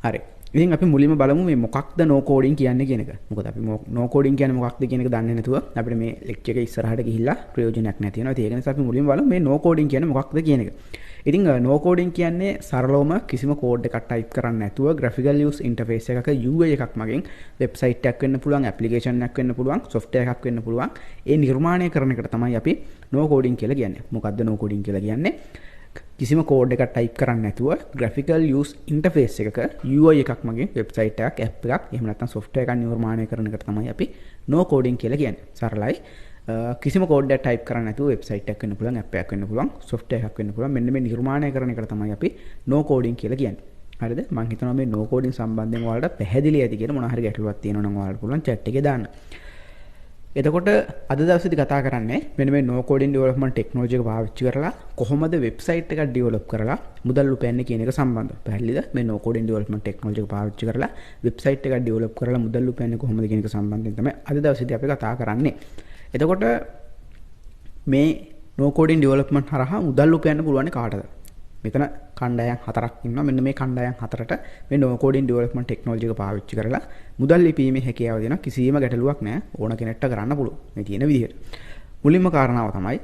හරි. ඉතින් අපි මුලින්ම බලමු මේ මොකක්ද no coding කියන්නේ කියන එක. මොකද අපි no coding කියන්නේ මොකක්ද කියන එක දන්නේ නැතුව අපිට මේ ලෙක්චර් එක ඉස්සරහට ගිහිල්ලා ප්‍රයෝජනයක් නැති වෙනවා. ඒක නිසා අපි මුලින්ම බලමු මේ no coding කියන්නේ මොකක්ද කියන එක. ඉතින් no coding කියන්නේ සරලවම කිසිම කෝඩ් එකක් ටයිප් කරන්න නැතුව graphical user interface එකක UI එකක් මගින් වෙබ්සයිට් එකක් වෙන්න පුළුවන්, ඇප්ලිකේෂන් එකක් වෙන්න පුළුවන්, software එකක් වෙන්න පුළුවන්. ඒ නිර්මාණය කරන එකට තමයි අපි no coding කියලා කියන්නේ. මොකද්ද no coding කියලා කියන්නේ? කිසිම කෝඩ් එකක් ටයිප් කරන්න නැතුව graphical user interface එකක UI එකක් මගින් වෙබ්සයිට් එකක්, app එකක්, එහෙම නැත්නම් software එකක් නිර්මාණය කරන එකට තමයි අපි no coding කියලා කියන්නේ. සරලයි. කිසිම කෝඩ් එකක් ටයිප් කරන්න නැතුව වෙබ්සයිට් එකක් වෙන්න පුළුවන්, app එකක් වෙන්න පුළුවන්, software එකක් වෙන්න පුළුවන්. මෙන්න මේ නිර්මාණය කරන එකට තමයි අපි no coding කියලා කියන්නේ. හරිද? මම හිතනවා මේ no coding සම්බන්ධයෙන් ඔයාලට පැහැදිලි ඇති කියලා. මොනවා හරි ගැටලුවක් තියෙනවා නම් ඔයාලට පුළුවන් chat එකේ දාන්න. එතකොට අද දවසේදී කතා කරන්නේ මෙන්න මේ no coding development technology එක පාවිච්චි කරලා කොහොමද වෙබ්සයිට් එකක් develop කරලා මුදල් උපයන්නේ කියන එක සම්බන්ධව. පැහැදිලිද? මේ no coding development technology එක පාවිච්චි කරලා වෙබ්සයිට් එකක් develop කරලා මුදල් උපයන්නේ කොහොමද කියන එක සම්බන්ධයෙන් තමයි අද දවසේදී අපි කතා කරන්නේ. එතකොට මේ no coding development හරහා මුදල් උපයන්න පුළුවන් කාටද? මෙතන කණ්ඩායම් හතරක් ඉන්නවා. මෙන්න මේ කණ්ඩායම් හතරට මේ no coding development technology එක පාවිච්චි කරලා මුදල් ලිපීමේ හැකියාව දෙනවා. කිසිම ගැටලුවක් නැහැ. ඕන කෙනෙක්ට කරන්න පුළුවන්. මේ තියෙන විදිහට. මුලින්ම කාරණාව තමයි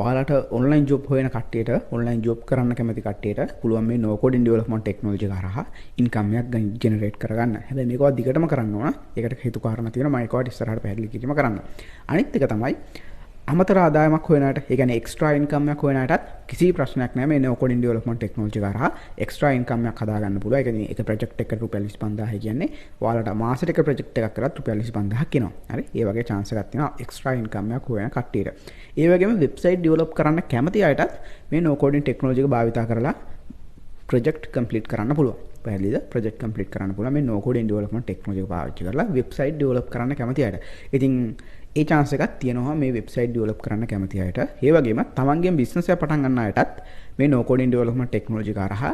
ඔයාලට online job හොයන කට්ටියට, online job කරන්න කැමති කට්ටියට පුළුවන් මේ no coding development technology එක හරහා income එකක් generate කරගන්න. හැබැයි මේකවත් දිගටම කරන්න ඕන. ඒකට හේතු කාරණා තියෙනවා. මම ඒකවත් ඉස්සරහට පැහැදිලි කිරීම කරන්න. අනිත් එක තමයි අමතර ආදායමක් හොයන අයට, ඒ කියන්නේ extra income එකක් හොයන අයටත් කිසි ප්‍රශ්නයක් නැහැ. මේ no coding development technology එක හරහා extra income එකක් හදා ගන්න පුළුවන්. ඒ කියන්නේ එක project එකකට රුපියල් 25000 කියන්නේ ඔයාලට මාසෙට එක project එකක් කරලා රුපියල් 25000ක් එනවා. හරි? ඒ වගේ chance එකක් තියෙනවා extra income එකක් හොයන කට්ටියට. ඒ වගේම website develop කරන්න කැමති අයටත් මේ no coding technology එක භාවිතා කරලා project complete කරන්න පුළුවන්. පැහැදිලිද? project complete කරන්න පුළුවන් මේ no coding development technology එක පාවිච්චි කරලා website develop කරන්න කැමති අයට. ඉතින් ඒ chance එකක් තියෙනවා මේ website develop කරන්න කැමති අයට. ඒ වගේම තමන්ගේ business එක පටන් ගන්න අයටත් මේ no coding development technology එක හරහා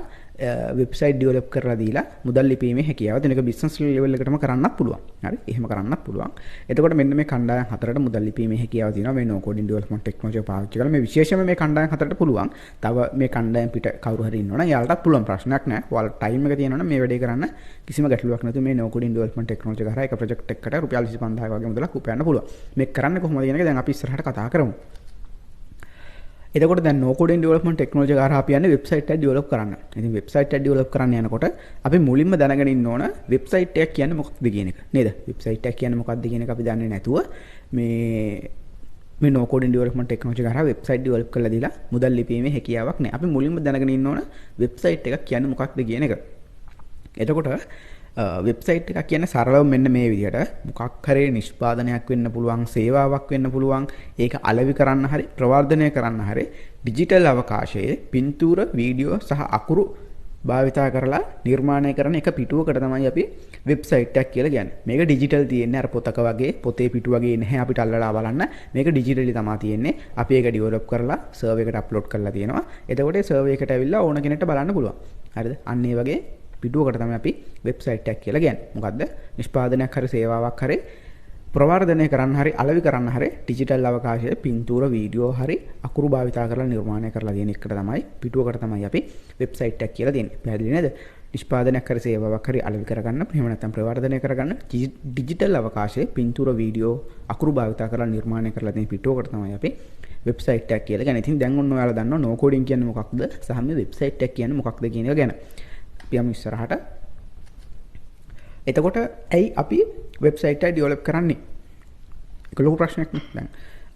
website develop කරලා දීලා මුදල් ලිපීමේ හැකියාව දෙන එක business level එකටම කරන්නත් පුළුවන්. හරි? එහෙම කරන්නත් පුළුවන්. එතකොට මෙන්න මේ කණ්ඩායම් හතරට මුදල් ලිපීමේ හැකියාව තියෙනවා මේ no coding development technology එක පාවිච්චි කරලා. මේ විශේෂයෙන්ම මේ කණ්ඩායම් හතරට පුළුවන්. තව මේ කණ්ඩායම් පිට කවුරු හරි ඉන්නවනම් එයාලටත් පුළුවන්, ප්‍රශ්නයක් නැහැ. ඔයාලට time එක තියෙනවනම් මේ වැඩේ කරන්න කිසිම ගැටලුවක් නැතුව මේ no coding development technology එක හරහා එක project එකකට රුපියල් 25000 වගේ මුදලක් උපයන්න පුළුවන්. මේක කරන්නේ කොහොමද කියන එක දැන් අපි ඉස්සරහට කතා කරමු. එතකොට දැන් no coding development technology එක හරහා අපි යන්නේ website එකක් develop කරන්න. ඉතින් website එකක් develop කරන්න යනකොට අපි මුලින්ම දැනගෙන ඉන්න ඕන website එකක් කියන්නේ මොකක්ද කියන එක. නේද? website එකක් කියන්නේ මොකක්ද කියන එක අපි දන්නේ නැතුව මේ no coding development technology එක හරහා website develop කරලා දීලා මුදල් ලිපීමේ හැකියාවක් නැහැ. අපි මුලින්ම දැනගෙන ඉන්න ඕන website එකක් කියන්නේ මොකක්ද කියන එක. එතකොට වෙබ්සයිට් එකක් කියන්නේ සරලව මෙන්න මේ විදිහට මොකක් හරි නිෂ්පාදනයක් වෙන්න පුළුවන්, සේවාවක් වෙන්න පුළුවන්. ඒක අලෙවි කරන්න හරි ප්‍රවර්ධනය කරන්න හරි ඩිජිටල් අවකාශයේ පින්තූර, වීඩියෝ සහ අකුරු භාවිතා කරලා නිර්මාණය කරන එක පිටුවකට තමයි අපි වෙබ්සයිට් එකක් කියලා කියන්නේ. මේක ඩිජිටල් තියෙන්නේ අර පොතක වගේ, පොතේ පිටු වගේ නැහැ අපිට අල්ලලා බලන්න. මේක ඩිජිටලි තමයි තියෙන්නේ. අපි ඒක ඩෙවලොප් කරලා සර්වර් එකට අප්ලෝඩ් කරලා තියෙනවා. එතකොට ඒ සර්වර් එකට ඇවිල්ලා ඕන කෙනෙක්ට බලන්න පුළුවන්. හරිද? අන්න ඒ වගේ පිටුවකට තමයි අපි වෙබ්සයිට් එකක් කියලා කියන්නේ. මොකද්ද? නිෂ්පාදනයක් හරි සේවාවක් හරි ප්‍රවර්ධනය කරන්න හරි අලෙවි කරන්න හරි ඩිජිටල් අවකාශයේ පින්තූර, වීඩියෝ හරි අකුරු භාවිතා කරලා නිර්මාණය කරලා තියෙන එකට තමයි පිටුවකට තමයි අපි වෙබ්සයිට් එකක් කියලා දෙන්නේ. පැහැදිලි නේද? නිෂ්පාදනයක් හරි සේවාවක් හරි අලෙවි කරගන්න, එහෙම නැත්නම් ප්‍රවර්ධනය කරගන්න ඩිජිටල් අවකාශයේ පින්තූර, වීඩියෝ අකුරු භාවිතා කරලා නිර්මාණය කරලා තියෙන පිටුවකට තමයි අපි වෙබ්සයිට් එකක් කියලා කියන්නේ. ඉතින් දැන් ඔන්න ඔයාලා දන්නවා no coding කියන්නේ මොකක්ද සහ මේ වෙබ්සයිට් එකක් කියන්නේ මොකක්ද කියන එක ගැන. අපි ඉස්සරහට. එතකොට ඇයි අපි වෙබ්සයිට් එක ඩෙවලොප් කරන්නේ? ඒක ලොකු ප්‍රශ්නයක් නේ. දැන්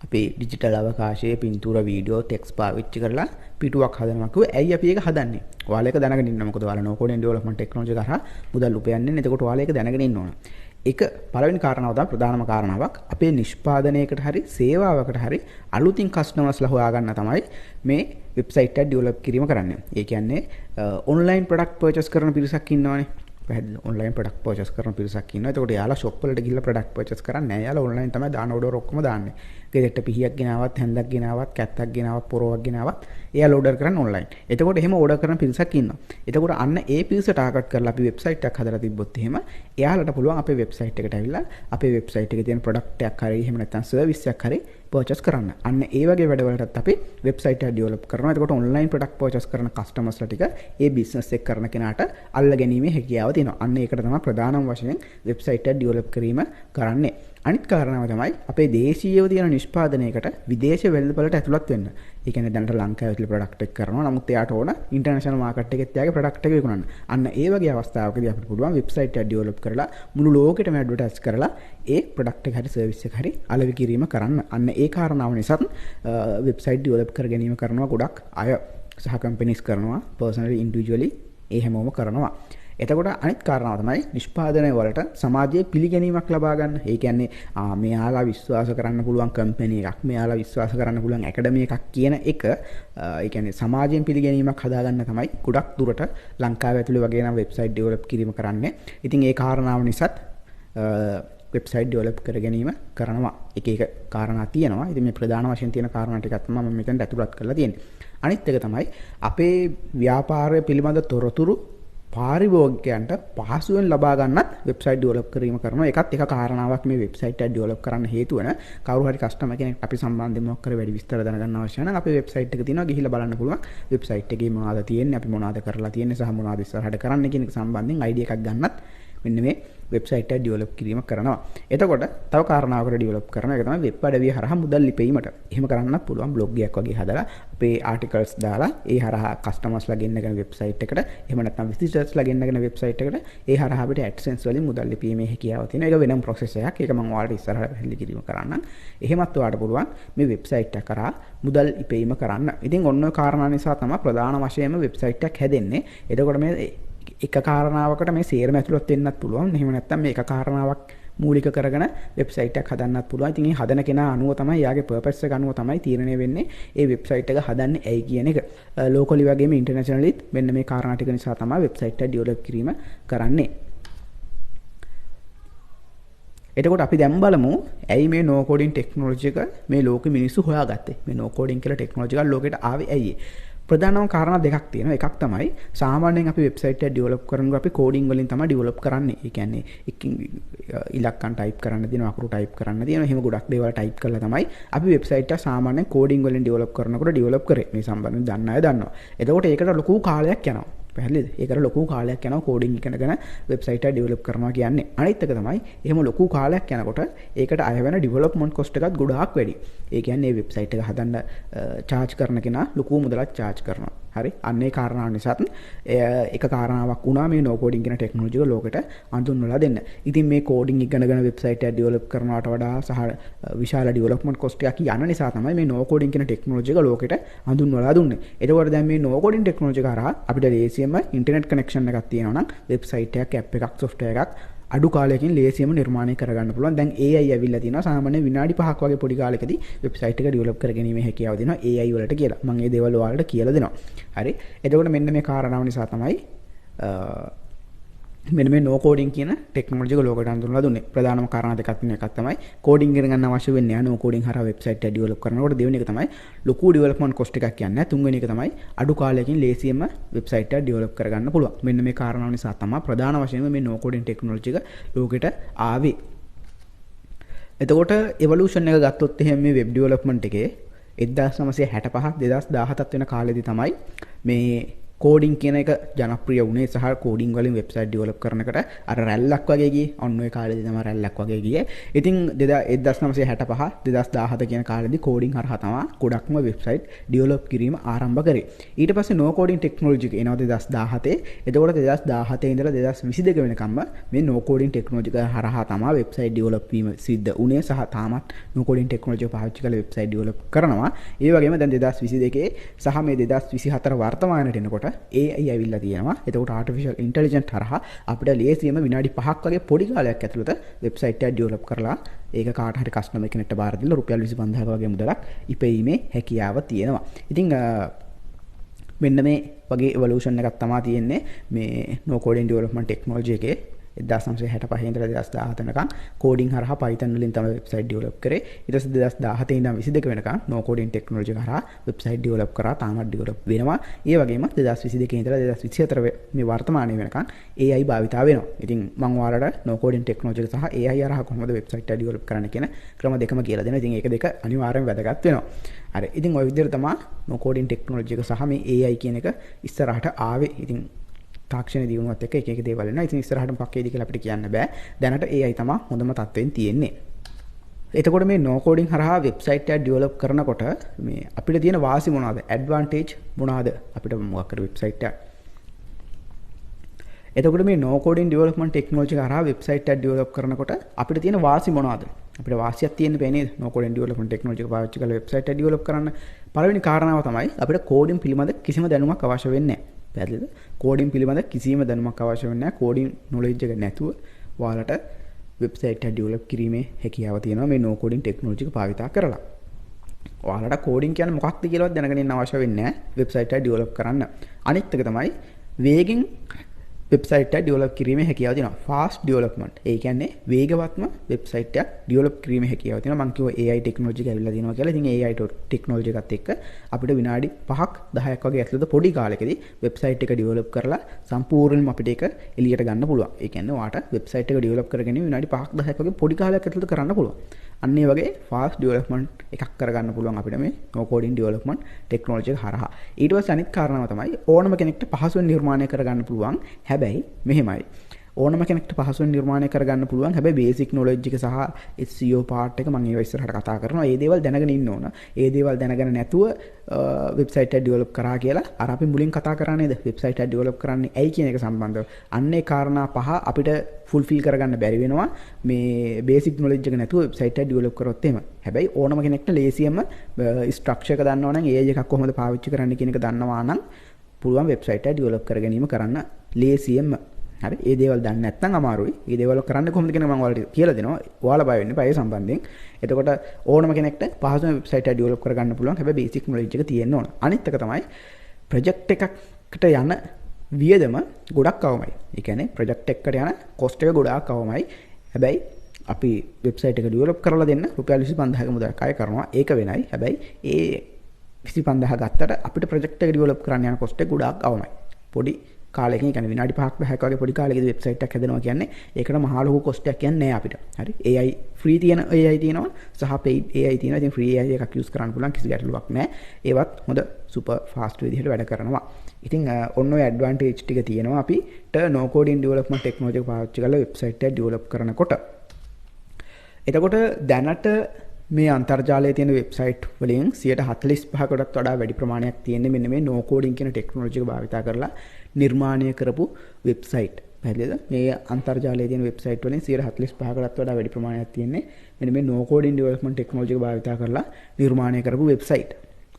අපි ඩිජිටල් අවකාශයේ පින්තූර, වීඩියෝ, ටෙක්ස්ට් පාවිච්චි කරලා පිටුවක් හදනවා කිව්වේ ඇයි අපි ඒක හදන්නේ? ඔයාලා ඒක දැනගෙන ඉන්න. මොකද ඔයාලා no coding development technology එක කරා මුදල් උපයන්නේ. එතකොට ඔයාලා ඒක දැනගෙන ඉන්න ඕන. ඒක පළවෙනි කාරණාව තමයි ප්‍රධානම කාරණාවක්. අපේ නිෂ්පාදනයකට හරි සේවාවකට හරි අලුතින් කස්ටමර්ස්ලා හොයාගන්න තමයි මේ වෙබ්සයිට් එක ඩෙවලොප් කිරීම කරන්නේ. ඒ කියන්නේ ඔන්ලයින් ප්‍රොඩක්ට් පර්චේස් කරන පිරිසක් ඉන්නවනේ. පැහැදිලි. ඔන්ලයින් ප්‍රොඩක්ට් පර්චේස් කරන පිරිසක් ඉන්නවා. එතකොට යාලා ෂොප් වලට ගිහිල්ලා ප්‍රොඩක්ට් පර්චේස් කරන්නේ නැහැ. යාලා ඔන්ලයින් තමයි දාන ඕඩර් ඔක්කොම දාන්නේ. ගෙදරට පිහියක් ගෙනාවත්, හැන්දක් ගෙනාවත්, කැත්තක් ගෙනාවත්, පොරවක් ගෙනාවත් එයාලා ඕඩර් කරන්නේ ඔන්ලයින්. එතකොට එහෙම ඕඩර් කරන පිරිසක් ඉන්නවා. එතකොට අන්න ඒ පිරිස ටාගට් කරලා අපි වෙබ්සයිට් එකක් හදලා තිබ්බොත් එහෙම එයාලට පුළුවන් අපේ වෙබ්සයිට් එකට ඇවිල්ලා අපේ වෙබ්සයිට් එකේ තියෙන ප්‍රොඩක්ට් එකක් හරි එහෙම නැත්නම් සර්විස් එකක් හරි පර්චස් කරන්න. අන්න ඒ වගේ වැඩවලටත් අපි වෙබ්සයිට් එක ඩෙවලොප් කරනවා. එතකොට ඔන්ලයින් ප්‍රොඩක්ට් පර්චස් කරන කස්ටමර්ස්ලා ටික ඒ බිස්නස් එක කරන කෙනාට අල්ල ගැනීමේ හැකියාව තියෙනවා. අන්න ඒකට තමයි ප්‍රධානම වශයෙන් වෙබ්සයිට් එක ඩෙවලොප් කිරීම කරන්නේ. අනිත් කාරණාව තමයි අපේ දේශීයව තියෙන නිෂ්පාදනයකට විදේශ වෙළඳපළට ඇතුළත් වෙන්න. ඒ කියන්නේ දැනට ලංකාවේ තියෙන ප්‍රොඩක්ට් එක කරනවා. නමුත් එයාට ඕන ඉන්ටර්නැෂනල් මාකට් එකෙත් එයාගේ ප්‍රොඩක්ට් එක විකුණන්න. අන්න ඒ වගේ අවස්ථාවකදී අපිට පුළුවන් වෙබ්සයිට් එක ඩෙවලොප් කරලා මුළු ලෝකෙටම ඇඩ්වර්ටයිස් කරලා ඒ ප්‍රොඩක්ට් එක හරි සර්විස් එක හරි අලෙවි කිරීම කරන්න. අන්න ඒ කාරණාව නිසා වෙබ්සයිට් ඩෙවලොප් කර ගැනීම කරනවා ගොඩක් අය සහ කම්පැනිස් කරනවා. පර්සනලි ඉන්ඩිවිජුවලි ඒ හැමෝම කරනවා. එතකොට අනිත් කාරණාව තමයි නිෂ්පාදනය වලට සමාජයේ පිළිගැනීමක් ලබා ගන්න. ඒ කියන්නේ මෙයාලා විශ්වාස කරන්න පුළුවන් කම්පැනි එකක්, මෙයාලා විශ්වාස කරන්න පුළුවන් ඇකඩමි එකක් කියන එක ඒ කියන්නේ සමාජයෙන් පිළිගැනීමක් හදාගන්න තමයි ගොඩක් දුරට ලංකාව ඇතුලේ වගේ නම් වෙබ්සයිට් ඩෙවලොප් කිරීම කරන්නේ. ඉතින් ඒ කාරණාව නිසාත් වෙබ්සයිට් ඩෙවලොප් කර ගැනීම කරනවා. එක එක කාරණා තියෙනවා. ඉතින් මේ ප්‍රධාන වශයෙන් තියෙන කාරණා ටිකක් තමයි මම මෙතෙන්ට ඇතුළත් කරලා තියෙන්නේ. අනිත් එක තමයි අපේ ව්‍යාපාරය පිළිබඳ තොරතුරු පාරිභෝගිකයන්ට පහසුවෙන් ලබා ගන්නත් වෙබ්සයිට් ඩෙවලොප් කිරීම කරනවා. ඒකත් එක කාරණාවක් මේ වෙබ්සයිට් එක ඩෙවලොප් කරන්න හේතු වෙන කවුරු හරි කස්ටමර් කෙනෙක් අපි සම්බන්ධයෙන් මොකක් කර වැඩි විස්තර දැනගන්න අවශ්‍ය නම් අපේ වෙබ්සයිට් එක තියෙනවා ගිහිල්ලා බලන්න පුළුවන්. වෙබ්සයිට් එකේ මොනවද තියෙන්නේ, අපි මොනවද කරලා තියෙන්නේ සහ මොනවද ඉස්සරහට කරන්න කියන එක සම්බන්ධයෙන් අයිඩියා එකක් ගන්නත් මෙන්න මේ වෙබ්සයිට් එක ඩෙවලොප් කිරීම කරනවා. එතකොට තව කාරණාවකට ඩෙවලොප් කරන එක තමයි වෙබ් අඩවිය හරහා මුදල් ලිපීමට. එහෙම කරන්නත් පුළුවන් බ්ලොග් එකක් වගේ හදලා අපේ ආටිකල්ස් දාලා ඒ හරහා කස්ටමර්ස්ලා ගෙන්නගෙන වෙබ්සයිට් එකට, එහෙම නැත්නම් විසිටර්ස්ලා ගෙන්නගෙන වෙබ්සයිට් එකට ඒ හරහා අපිට AdSense වලින් මුදල් ලිපීමේ හැකියාව තියෙනවා. ඒක වෙනම ප්‍රොසෙස් එකක්. ඒක මම ඔයාලට ඉස්සරහට පැහැදිලි කිරීම කරන්නම්. එහෙමත් ඔයාලට පුළුවන් මේ වෙබ්සයිට් එක කරා මුදල් ලිපීම කරන්න. ඉතින් ඔන්න ඔය කාරණා නිසා තමයි ප්‍රධාන වශයෙන්ම වෙබ්සයිට් එකක් හැදෙන්නේ. එතකොට මේ එක කාරණාවකට මේ සේරම ඇතුළත් වෙන්නත් පුළුවන්. එහෙම නැත්නම් මේ එක කාරණාවක් මූලික කරගෙන වෙබ්සයිට් එකක් හදන්නත් පුළුවන්. ඉතින් මේ හදන කෙනා අනුව තමයි යාගේ පර්පස් එක අනුව තමයි තීරණය වෙන්නේ ඒ වෙබ්සයිට් එක හදන්නේ ඇයි කියන එක. ලෝකලි වගේම ඉන්ටර්නැෂනලිත් මෙන්න මේ කාරණා ටික නිසා තමයි වෙබ්සයිට් එක ඩෙවලොප් කිරීම කරන්නේ. එතකොට අපි දැන් බලමු ඇයි මේ නෝ කෝඩින් ටෙක්නොලොජි එක මේ ලෝකෙ මිනිස්සු හොයාගත්තේ. මේ නෝ කෝඩින් කියලා ටෙක්නොලොජි එක ලෝකෙට ආවේ ඇයි? ප්‍රධානම කාරණා දෙකක් තියෙනවා. එකක් තමයි සාමාන්‍යයෙන් අපි වෙබ්සයිට් එක ඩෙවලොප් කරනකොට අපි කෝඩින් වලින් තමයි ඩෙවලොප් කරන්නේ. ඒ කියන්නේ ඉලක්කම් ටයිප් කරන්න තියෙනවා, අකුරු ටයිප් කරන්න තියෙනවා. එහෙම ගොඩක් දේවල් ටයිප් කරලා තමයි අපි වෙබ්සයිට් එක සාමාන්‍යයෙන් කෝඩින් වලින් ඩෙවලොප් කරනකොට ඩෙවලොප් කරේ. මේ සම්බන්ධයෙන් දන්න අය දන්නවා. එතකොට ඒකට ලොකු කාලයක් යනවා. පැහැදිලිද? ඒකට ලොකු කාලයක් යනවා කෝඩින් ඉගෙනගෙන වෙබ්සයිට් එක ඩෙවලොප් කරනවා කියන්නේ. අනිත් එක තමයි එහෙම ලොකු කාලයක් යනකොට ඒකට අය වෙන ඩෙවලොප්මන්ට් කොස්ට් එකත් ගොඩාක් වැඩි. ඒ කියන්නේ මේ වෙබ්සයිට් එක හදන්න charge කරන කෙනා ලොකු මුදලක් charge කරනවා. හරි? අන්න ඒ කාරණාව නිසාත් එක කාරණාවක් වුණා මේ නෝ කෝඩින් කියන ටෙක්නොලොජි එක ලෝකෙට අඳුන්වලා දෙන්න. ඉතින් මේ කෝඩින් ඉගෙනගෙන වෙබ්සයිට් එක ඩෙවලොප් කරනවට වඩා සහ විශාල ඩෙවලොප්මන්ට් කොස්ට් එකක් යන නිසා තමයි මේ නෝ කෝඩින් කියන ටෙක්නොලොජි එක ලෝකෙට අඳුන්වලා දුන්නේ. එතකොට දැන් මේ නෝ කෝඩින් ටෙක්නොලොජි එක හරහා අපිට ලේසියෙන්ම ඉන්ටර්නෙට් කනෙක්ෂන් එකක් තියෙනවා නම් වෙබ්සයිට් එකක්, ඇප් එකක්, සොෆ්ට්වෙයාර් එකක් අඩු කාලයකින් ලේසියෙන්ම නිර්මාණය කරගන්න පුළුවන්. දැන් AI ඇවිල්ලා තියෙනවා. සාමාන්‍ය විනාඩි 5ක් වගේ පොඩි කාලෙකදී වෙබ්සයිට් එක ඩෙවලොප් කරගැනීමේ හැකියාව දෙනවා AI වලට කියලා. මම මේ දේවල් ඔයාලට කියලා දෙනවා. හරි? එතකොට මෙන්න මේ කාරණාව නිසා තමයි මෙන්න මේ නෝ කෝඩින් කියන ටෙක්නොලොජි එක ලෝකෙට අඳුන්වලා දුන්නේ. ප්‍රධානම කාරණා දෙකක් තියෙන එකක් තමයි කෝඩින් ඉගෙන ගන්න අවශ්‍ය වෙන්නේ නෝ කෝඩින් හරහා වෙබ්සයිට් එක ඩෙවලොප් කරනකොට. දෙවෙනි එක තමයි ලොකු ඩෙවලොප්මන්ට් කොස්ට් එකක් යන්නේ. තුන්වෙනි එක තමයි අඩු කාලයකින් ලේසියෙන්ම වෙබ්සයිට් එක ඩෙවලොප් කරගන්න පුළුවන්. මෙන්න මේ කාරණාව නිසා තමයි ප්‍රධාන වශයෙන්ම මේ නෝ කෝඩින් ටෙක්නොලොජි එක ලෝකෙට ආවේ. එතකොට එවලූෂන් එක ගත්තොත් එහෙම මේ වෙබ් ඩෙවලොප්මන්ට් එකේ 1965 2017 වෙන කාලෙදී තමයි මේ කෝඩින් කියන එක ජනප්‍රිය වුණේ සහ කෝඩින් වලින් වෙබ්සයිට් ඩෙවලොප් කරනකොට අර රැල්ලක් වගේ ගියේ. ඔන්න ඔය කාලේදී තමයි රැල්ලක් වගේ ගියේ. ඉතින් 1965 2017 කියන කාලෙදී කෝඩින් හරහා තමයි ගොඩක්ම වෙබ්සයිට් ඩෙවලොප් කිරීම ආරම්භ කරේ. ඊට පස්සේ නෝ කෝඩින් ටෙක්නොලොජි එක එනවා 2017. එතකොට 2017 ඉඳලා 2022 වෙනකම්ම මේ නෝ කෝඩින් ටෙක්නොලොජි එක හරහා තමයි වෙබ්සයිට් ඩෙවලොප් වීම සිද්ධ වුණේ සහ තාමත් නෝ කෝඩින් ටෙක්නොලොජි එක පාවිච්චි කරලා වෙබ්සයිට් ඩෙවලොප් කරනවා. ඒ වගේම දැන් 2022 සහ මේ 2024 වර්තමානයේ එනකොට AI ඇවිල්ලා තියෙනවා. එතකොට ආටිෆිෂල් ඉන්ටෙලිජන්ට් හරහා අපිට ලේසියෙම විනාඩි 5ක් වගේ පොඩි කාලයක් ඇතුළත වෙබ්සයිට් එකක් ඩෙවලොප් කරලා ඒක කාට හරි කස්ටමර් කෙනෙක්ට බාර දීලා රුපියල් 25000ක වගේ මුදලක් ඉපෙීමේ හැකියාව තියෙනවා. ඉතින් මෙන්න මේ වගේ එවලූෂන් එකක් තමයි තියෙන්නේ මේ නෝ කෝඩින් ඩෙවලොප්මන්ට් ටෙක්නොලොජි එකේ. 1965 ඉඳලා 2017 වෙනකම් කෝඩින් හරහා Python වලින් තමයි වෙබ්සයිට් ඩෙවලොප් කරේ. ඊට පස්සේ 2017 ඉඳන් 22 වෙනකම් no coding technology එක හරහා වෙබ්සයිට් ඩෙවලොප් කරා තාමත් ඩෙවලොප් වෙනවා. ඒ වගේම 2022 ඉඳලා 2024 මේ වර්තමානයේ වෙනකම් AI භාවිතා වෙනවා. ඉතින් මම ඔයාලට no coding technology එක සහ AI හරහා කොහොමද වෙබ්සයිට් එක ඩෙවලොප් කරන්න කියන ක්‍රම දෙකම කියලා දෙනවා. ඉතින් ඒක දෙක අනිවාර්යෙන් වැදගත් වෙනවා. හරි. ඉතින් ওই විදිහට තමයි no coding technology එක සහ මේ AI කියන එක ඉස්සරහට ආවේ. ඉතින් තාක්ෂණ දියුණුවත් එක්ක එක දේවල් වෙනවා. ඉතින් ඉස්සරහටම පක්කේදී කියලා අපිට කියන්න බෑ. දැනට AI තමයි හොඳම තත්ත්වයෙන් තියෙන්නේ. එතකොට මේ no coding හරහා වෙබ්සයිට් එකක් ඩෙවලොප් කරනකොට මේ අපිට තියෙන වාසි මොනවාද? ඇඩ්වාන්ටේජ් මොනවාද? අපිට මොකක් කර වෙබ්සයිට් එකක්. එතකොට මේ no coding development technology හරහා වෙබ්සයිට් එකක් ඩෙවලොප් කරනකොට අපිට තියෙන වාසි මොනවාද? අපිට වාසියක් තියෙන්න බෑ නේද? no coding development technology එක පාවිච්චි කරලා වෙබ්සයිට් එකක් ඩෙවලොප් කරන්න. පළවෙනි කාරණාව තමයි අපිට කෝඩින් පිළිබඳ කිසිම දැනුමක් අවශ්‍ය වෙන්නේ නැහැ. පැහැදිලිද? කෝඩින් පිළිබඳ කිසිම දැනුමක් අවශ්‍ය වෙන්නේ නැහැ. කෝඩින් knowledge එක නැතුව ඔයාලට වෙබ්සයිට් එක ඩෙවලොප් කිරීමේ හැකියාව තියෙනවා මේ no coding technology එක භාවිතා කරලා. ඔයාලට කෝඩින් කියන්නේ මොකක්ද කියලාවත් දැනගෙන ඉන්න අවශ්‍ය වෙන්නේ නැහැ වෙබ්සයිට් එක ඩෙවලොප් කරන්න. අනිත් එක තමයි වේගෙන් වෙබ්සයිට් එක ඩෙවලොප් කිරීමේ හැකියාව තියෙනවා. fast development. ඒ කියන්නේ වේගවත්ම වෙබ්සයිට් එකක් ඩෙවලොප් කිරීමේ හැකියාව තියෙනවා. මම කිව්වා AI ටෙක්නොලොජි එක ඇවිල්ලා තියෙනවා කියලා. ඉතින් AI ටෙක්නොලොජි එකත් එක්ක අපිට විනාඩි 5ක් 10ක් වගේ ඇතුළත පොඩි කාලෙකදී වෙබ්සයිට් එක ඩෙවලොප් කරලා සම්පූර්ණයෙන්ම අපිට ඒක එළියට ගන්න පුළුවන්. ඒ කියන්නේ ඔයාට වෙබ්සයිට් එක ඩෙවලොප් කරගෙන විනාඩි 5ක් 10ක් වගේ පොඩි කාලයක් ඇතුළත කරන්න පුළුවන්. අන්න ඒ වගේ fast development එකක් කරගන්න පුළුවන් අපිට මේ no coding development technology එක හරහා. ඊට පස්සේ අනිත් කාරණාව තමයි ඕනම කෙනෙක්ට පහසුවෙන් නිර්මාණය කරගන්න පුළුවන්. හැබැයි මෙහෙමයි. ඕනම කෙනෙක්ට පහසුවෙන් නිර්මාණය කරගන්න පුළුවන්. හැබැයි බේසික් knowledge එක සහ SEO part එක මම ඒව ඉස්සරහට කතා කරනවා. ඒ දේවල් දැනගෙන ඉන්න ඕන. ඒ දේවල් දැනගෙන නැතුව වෙබ්සයිට් එක ඩෙවලොප් කරා කියලා අර අපි මුලින් කතා කරා නේද? වෙබ්සයිට් එක ඩෙවලොප් කරන්නේ ඇයි කියන එක සම්බන්ධව. අන්න ඒ කාරණා පහ අපිට ෆුල්ෆිල් කරගන්න බැරි වෙනවා. මේ බේසික් knowledge එක නැතුව වෙබ්සයිට් එක ඩෙවලොප් කරොත් එහෙම. හැබැයි ඕනම කෙනෙක්ට ලේසියෙන්ම ස්ට්‍රක්චර් එක දන්නවා නම් AI එකක් කොහොමද පාවිච්චි කරන්න කියන එක දන්නවා නම් පුළුවන් වෙබ්සයිට් එක ඩෙවලොප් කර ගැනීම කරන්න ලේසියෙන්ම. හරි. ඒ දේවල් දන්නේ නැත්නම් අමාරුයි. ඒ දේවල් කරන්න කොහොමද කියන මම ඔයාලට කියලා දෙනවා. ඔයාලා බය වෙන්න එපා ඒ සම්බන්ධයෙන්. එතකොට ඕනම කෙනෙක්ට පහසුවෙන් වෙබ්සයිට් එක ඩෙවලොප් කරගන්න පුළුවන්. හැබැයි බේසික් knowledge එක තියෙන්න ඕන. අනිත් එක තමයි ප්‍රොජෙක්ට් එකකට යන වියදම ගොඩක් අවමයි. ඒ කියන්නේ ප්‍රොජෙක්ට් එකකට යන කොස්ට් එක ගොඩාක් අවමයි. හැබැයි අපි වෙබ්සයිට් එක ඩෙවලොප් කරලා දෙන්න රුපියල් 25000ක මුදලක් අය කරනවා. ඒක වෙනයි. හැබැයි ඒ 25000 ගත්තට අපිට ප්‍රොජෙක්ට් එක ඩෙවලොප් කරන්න යන කොස්ට් එක ගොඩාක් අවමයි. පොඩි කාලෙකින් කියන්නේ විනාඩි 5ක් 10ක් වගේ පොඩි කාලෙකදී වෙබ්සයිට් එකක් හදනවා කියන්නේ ඒකට මහා ලොකු කොස්ට් එකක් කියන්නේ නැහැ අපිට. හරි. AI ෆ්‍රී තියෙන AI තියෙනවා සහ paid AI තියෙනවා. ඉතින් ෆ්‍රී AI එකක් යූස් කරන්න පුළුවන් කිසි ගැටලුවක් නැහැ. ඒවත් හොඳ සුපර් ෆාස්ට් විදිහට වැඩ කරනවා. ඉතින් ඔන්න ඔය ඇඩ්වාන්ටේජ් ටික තියෙනවා අපිට no coding development technology එක පාවිච්චි කරලා වෙබ්සයිට් එක ඩෙවලොප් කරනකොට. එතකොට දැනට මේ අන්තර්ජාලයේ තියෙන වෙබ්සයිට් වලින් 145කටත් වඩා වැඩි ප්‍රමාණයක් තියෙන්නේ මෙන්න මේ no coding කියන ටෙක්නොලොජි එක භාවිත කරලා නිර්මාණය කරපු වෙබ්සයිට්. පැහැදිලිද? මේ අන්තර්ජාලයේ තියෙන වෙබ්සයිට් වලින් 145කටත් වඩා වැඩි ප්‍රමාණයක් තියෙන්නේ මෙන්න මේ no coding development technology එක භාවිත කරලා නිර්මාණය කරපු වෙබ්සයිට්.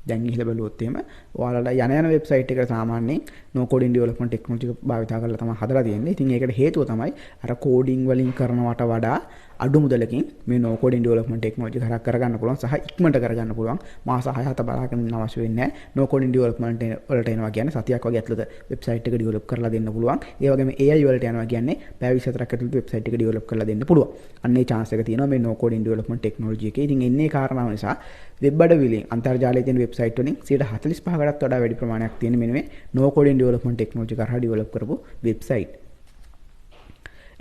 දැන් ගිහිල්ලා බලුවොත් එහෙම ඔයාලට යන වෙබ්සයිට් එකට සාමාන්‍යයෙන් no coding development technology එක භාවිත කරලා තමයි හදලා තියෙන්නේ. ඉතින් ඒකට හේතුව තමයි අර coding වලින් කරනවට වඩා අඩු මුදලකින් මේ no coding development technology එක හරහා කරගන්න පුළුවන් සහ ඉක්මනට කරගන්න පුළුවන්. මාස 6-7 බලාගෙන ඉන්න අවශ්‍ය වෙන්නේ නැහැ. no coding development වලට එනවා කියන්නේ සතියක් වගේ ඇතුළත වෙබ්සයිට් එක develop කරලා දෙන්න පුළුවන්. ඒ වගේම AI වලට යනවා කියන්නේ පැය 24ක් ඇතුළත වෙබ්සයිට් එක develop කරලා දෙන්න පුළුවන්. අන්න ඒ chance එක තියෙනවා මේ no coding development technology එකේ. ඉතින් එන්නේ කාරණාව නිසා වෙබ් අඩවිවලින් අන්තර්ජාලයේ තියෙන වෙබ්සයිට් වලින් 145කටත් වඩා වැඩි ප්‍රමාණයක් තියෙන මෙන්න මේ no coding development technology කරා develop කරපු වෙබ්සයිට්.